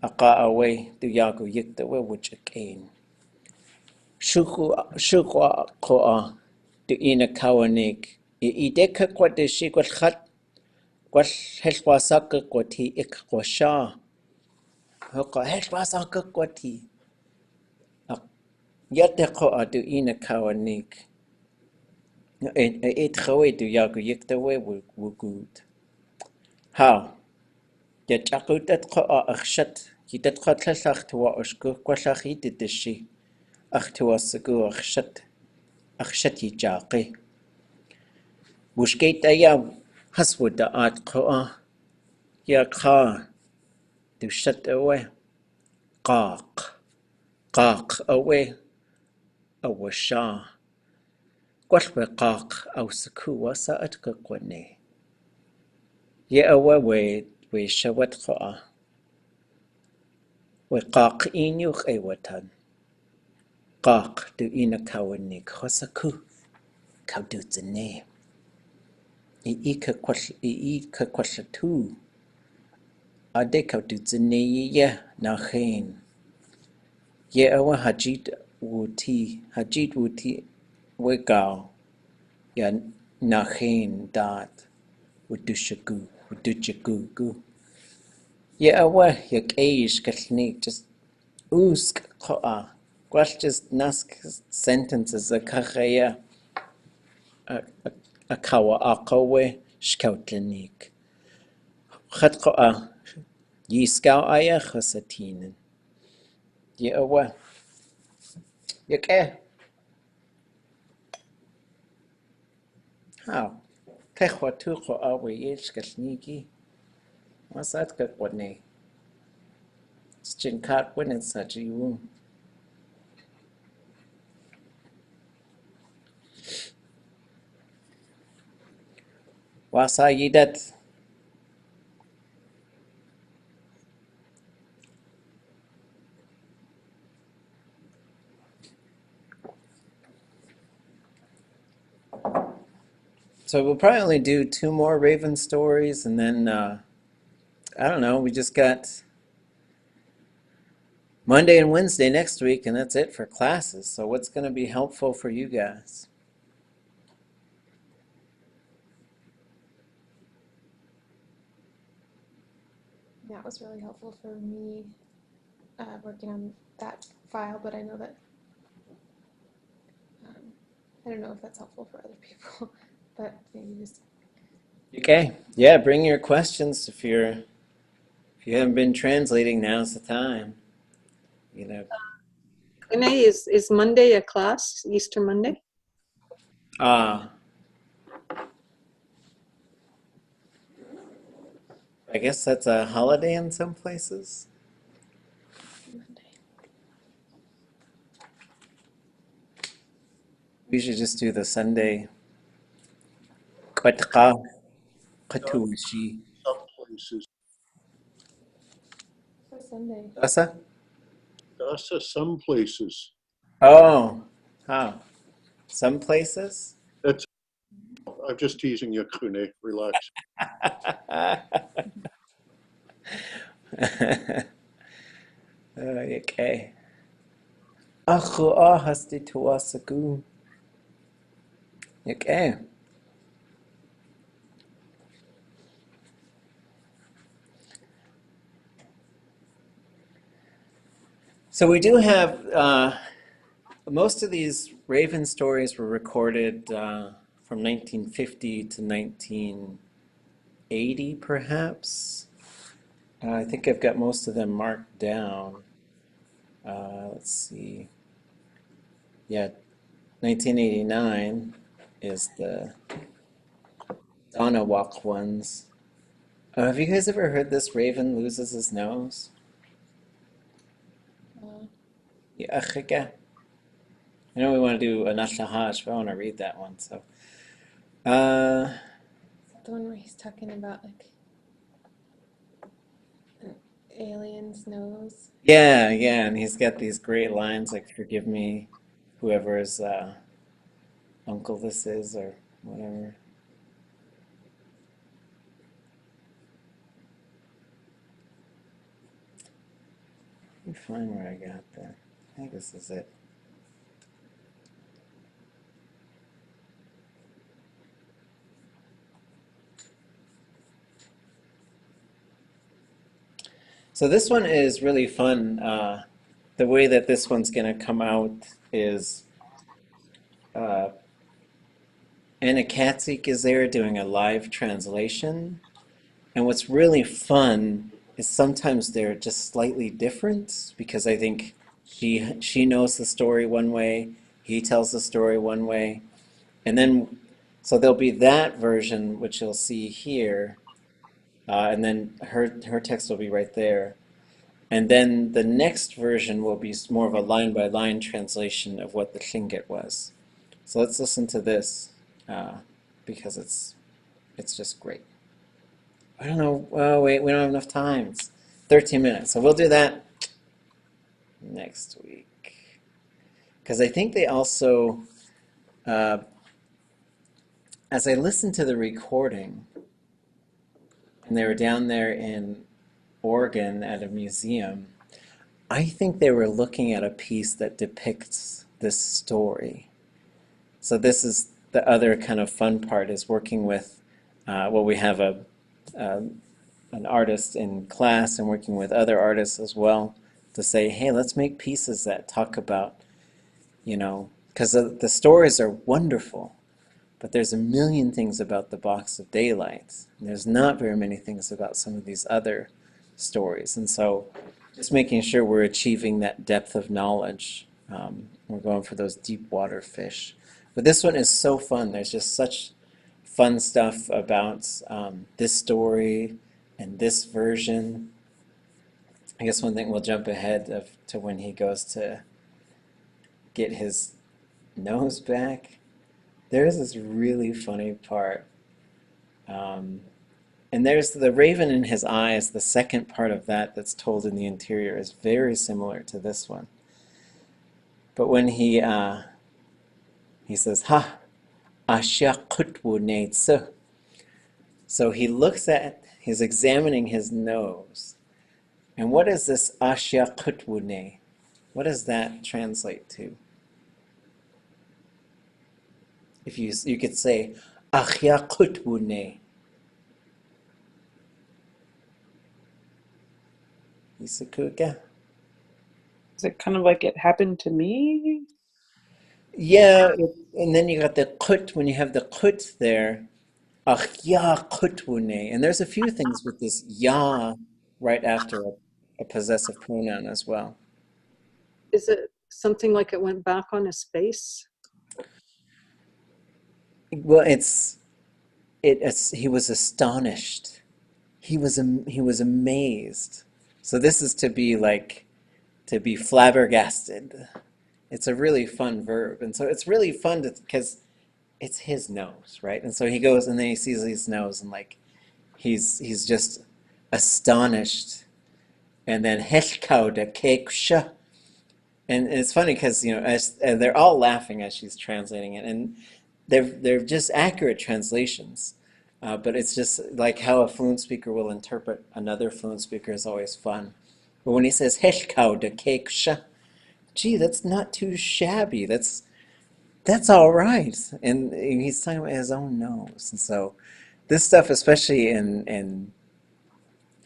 aqa awe du yagu yikta we which again shuku qoa du ina kawanik ideka kwa de she kwa khat kwa helwasak kwa ti ik kwa sha hoqa helwasak kwa ti Yate qoa du ina kawanik et khawe du yagu yikta we wugud how ya chaqutat qoa akhshat yitat qatlach tuwa ushku kwalach yitishi akhtuwa sugu akhshat yijaqi bushkait aya haswuda at qoa ya kha du shat away qaq away awasha kwalwe qaq aw sukuwa sa atkakwane ye awa we shawat qoa we qaq inu qewatan qaq du ina kawanik khosaku kadudzineiyí ka kwallatu ade kadudzineiyí ye Naaxein ye awa hajit wuti we gao ya Naaxein dat wuduchagu ye awa yak Yéil Shkalneek just usk qoa gwall just nask sentences a kachaya a kawa aqawe Shkalneek Chat qoa yiskau aya chasatinen ye awa Yéil. How? Kechwa tucho awe Yéil Shkalneek. What's that good one? It's Jinkat winning such a you. Wasa yidat. So we'll probably only do 2 more Raven stories, and then I don't know. We just got Monday and Wednesday next week, and that's it for classes. So what's going to be helpful for you guys? That was really helpful for me working on that file, but I know that I don't know if that's helpful for other people, but maybe just. Okay, yeah, bring your questions if you haven't been translating. Now's the time. You know. Renee, is Monday a class? Easter Monday? I guess that's a holiday in some places. We should just do the Sunday. Kadudzineiyí. Some places. For Sunday. Asa? Dasa, some places. Oh, how? Some places? That's. I'm just teasing you, Kune. Relax. Okay. Achu ahasti tuasagu. Okay. So we do have most of these Raven stories were recorded from 1950 to 1980, perhaps. I think I've got most of them marked down. Let's see. Yeah, 1989 is the Donawak ones. Have you guys ever heard this Raven loses his nose? Yeah, I know we want to do a Nashahaj, but I want to read that one. So, The one where he's talking about like an alien's nose. yeah, and he's got these great lines like "Forgive me, whoever's uncle this is," or whatever. Let me find where I got that. I think this is it. So this one is really fun. The way that this one's going to come out is Anna Katzik is there doing a live translation. And what's really fun is sometimes they're just slightly different because I think she knows the story one way, he tells the story one way. And then, so there'll be that version, which you'll see here, and then her text will be right there. And then the next version will be more of a line-by-line translation of what the Tlingit was. So let's listen to this because it's just great. I don't know. Oh, wait, we don't have enough time. It's 13 minutes. So we'll do that next week. Because I think they also, as I listened to the recording, and they were down there in Oregon at a museum, I think they were looking at a piece that depicts this story. So this is the other kind of fun part, is working with, well, we have an artist in class and working with other artists as well to say, hey, let's make pieces that talk about, because the stories are wonderful, but there's a million things about the Box of Daylight. And there's not very many things about some of these other stories. And so just making sure we're achieving that depth of knowledge We're going for those deep water fish. But this one is so fun. There's just such fun stuff about this story and this version. I guess one thing we'll jump ahead to when he goes to get his nose back. There's this really funny part. And there's the raven in his eyes. The second part of that that's told in the interior is very similar to this one. But when he says, "Ha, asya ʼakaduneegi." So he looks at, he's examining his nose. And what is this asya ʼakaduneegi? What does that translate to? If you could say, "Achya ʼakaduneegi." Isakuka? Is it kind of like it happened to me? Yeah, and then you got the kut, when you have the kut there, achya ʼakaduneegi. And there's a few things with this ya right after a possessive pronoun as well. Is it something like it went back on his face? Well, he was astonished. He was amazed. So this is to be flabbergasted. It's a really fun verb, and so it's really fun because it's his nose, right? And so he goes and then he sees his nose and he's just astonished, and then ʼakaduneegi. And it's funny because and they're all laughing as she's translating it, and they're just accurate translations. But it's just like how a fluent speaker will interpret another fluent speaker is always fun. But when he says ʼakaduneegi, gee, that's not too shabby. That's all right. And he's talking about his own nose. And so this stuff, especially in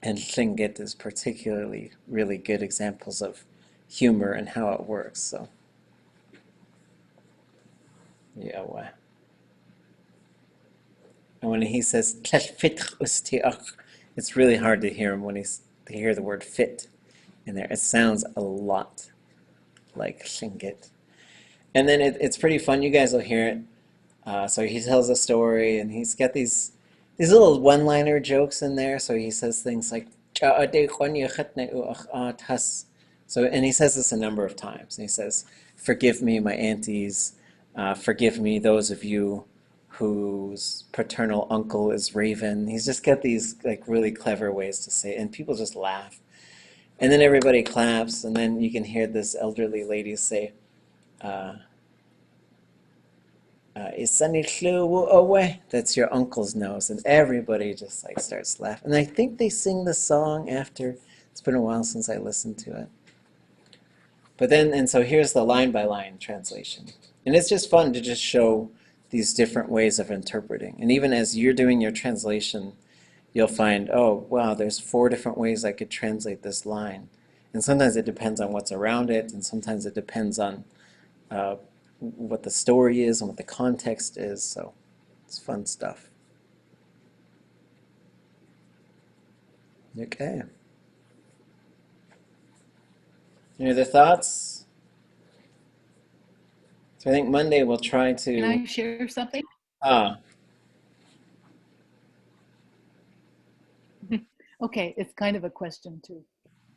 Tlingit, is particularly really good examples of humor and how it works. So yeah, wow. And when he says it's really hard to hear him to hear the word fit in there. It sounds a lot like Tlingit. And then it's pretty fun. You guys will hear it. So he tells a story, and he's got these little one-liner jokes in there. So he says things like, so, and he says this a number of times. And he says, "Forgive me, my aunties. Forgive me, those of you whose paternal uncle is Raven." He's just got these really clever ways to say it, and people just laugh. And then everybody claps, and then you can hear this elderly lady say, "Is Sunny Clue away?" That's your uncle's nose, and everybody just starts laughing. And I think they sing the song after. It's been a while since I listened to it. But then, and so here's the line-by-line translation. And it's just fun to just show these different ways of interpreting. And even as you're doing your translation, you'll find, oh, wow, there's 4 different ways I could translate this line. And sometimes it depends on what's around it, and sometimes it depends on what the story is and what the context is. So it's fun stuff. Okay. Any other thoughts? So I think Monday we'll try to... Can I share something? Okay, it's kind of a question too.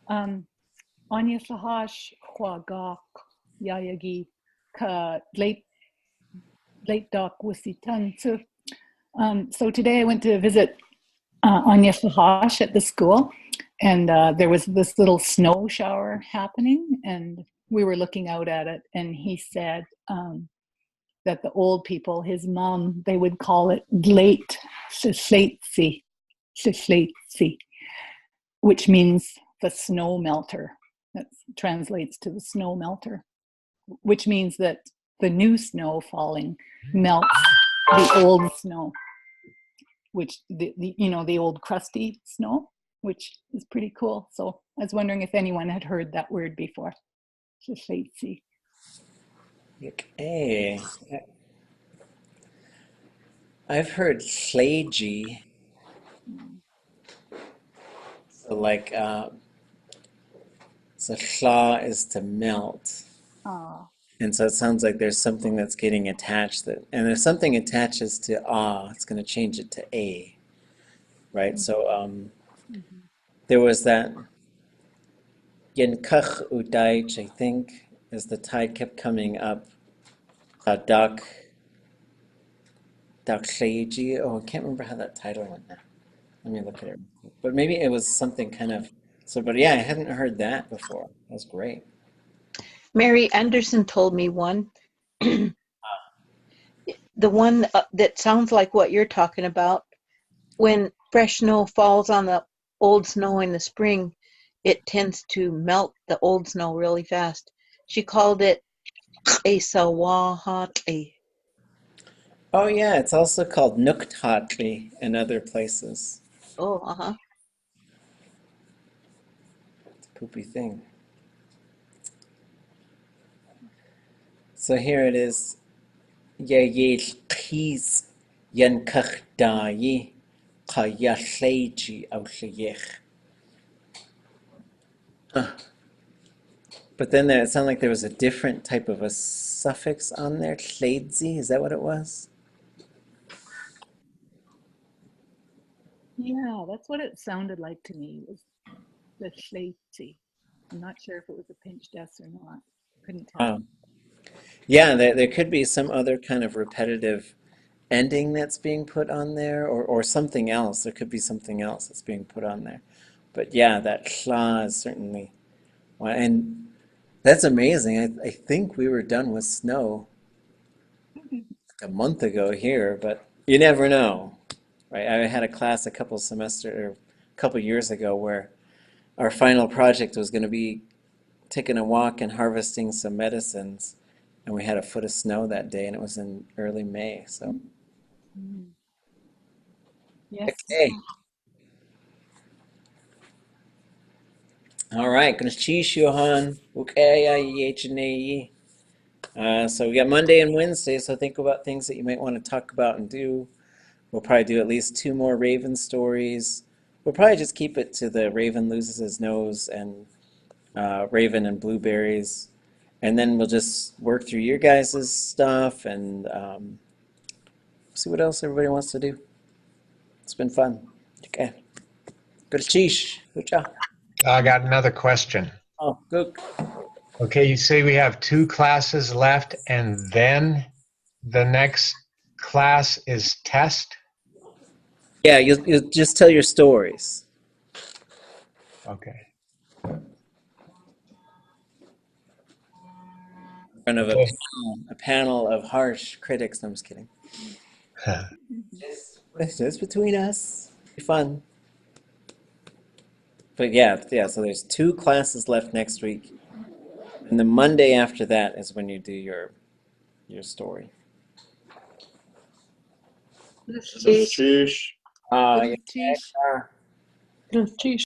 Anya Sahash Huagak Yayagi Ka late doc Wisitan. So today I went to visit Anya Sahash at the school, and there was this little snow shower happening, and we were looking out at it, and he said that the old people, his mom, they would call it late shisleitsi, which means the snow melter. That translates to the snow melter, which means that the new snow falling melts the old snow, which the old crusty snow, which is pretty cool. So I was wondering if anyone had heard that word before. Shisleitsi. Okay. I've heard shlagi. So so shla is to melt. Ah. And so it sounds like there's something that's getting attached, and if something attaches to it's going to change it to a, right? So there was that Yenkach Udaich, I think, as the tide kept coming up. Dak Sheiji. Oh, I can't remember how that title went now. Let me look at it. But maybe it was something kind of. So, but yeah, I hadn't heard that before. That was great. Mary Anderson told me one. The one that sounds like what you're talking about. When fresh snow falls on the old snow in the spring, it tends to melt the old snow really fast. She called it a sawahate. Oh yeah, it's also called Nuktatli in other places. Oh, It's a poopy thing. So here it is. Yéil Shkalneek Kayashleiji Outlayech. But then there, it sounded like there was a different type of a suffix on there. Tleidzi, is that what it was? Yeah, that's what it sounded like to me, was the Schleitzi. I'm not sure if it was a pinched S or not. Couldn't tell. Yeah, there could be some other kind of repetitive ending that's being put on there, or something else. There could be something else that's being put on there. But yeah, that chla is certainly, and that's amazing. I think we were done with snow a month ago here, but you never know, right? I had a class a couple years ago where our final project was going to be taking a walk and harvesting some medicines, and we had a foot of snow that day, and it was in early May. So, Yes. okay. All right, gonna cheese Johan. So we got Monday and Wednesday, so think about things that you might want to talk about and do. We'll probably do at least 2 more Raven stories. We'll probably just keep it to the Raven loses his nose and Raven and blueberries. And then we'll just work through your guys' stuff and see what else everybody wants to do. It's been fun. Okay. Good cheese. Good job. I got another question. Oh, good. Okay, you say we have 2 classes left, and then the next class is test? Yeah, you'll just tell your stories. Okay. In front of a panel of harsh critics. No, I'm just kidding. It's just between us. Be fun. But yeah, so there's 2 classes left next week. And the Monday after that is when you do your story. Sheesh. Yeah. Cheese.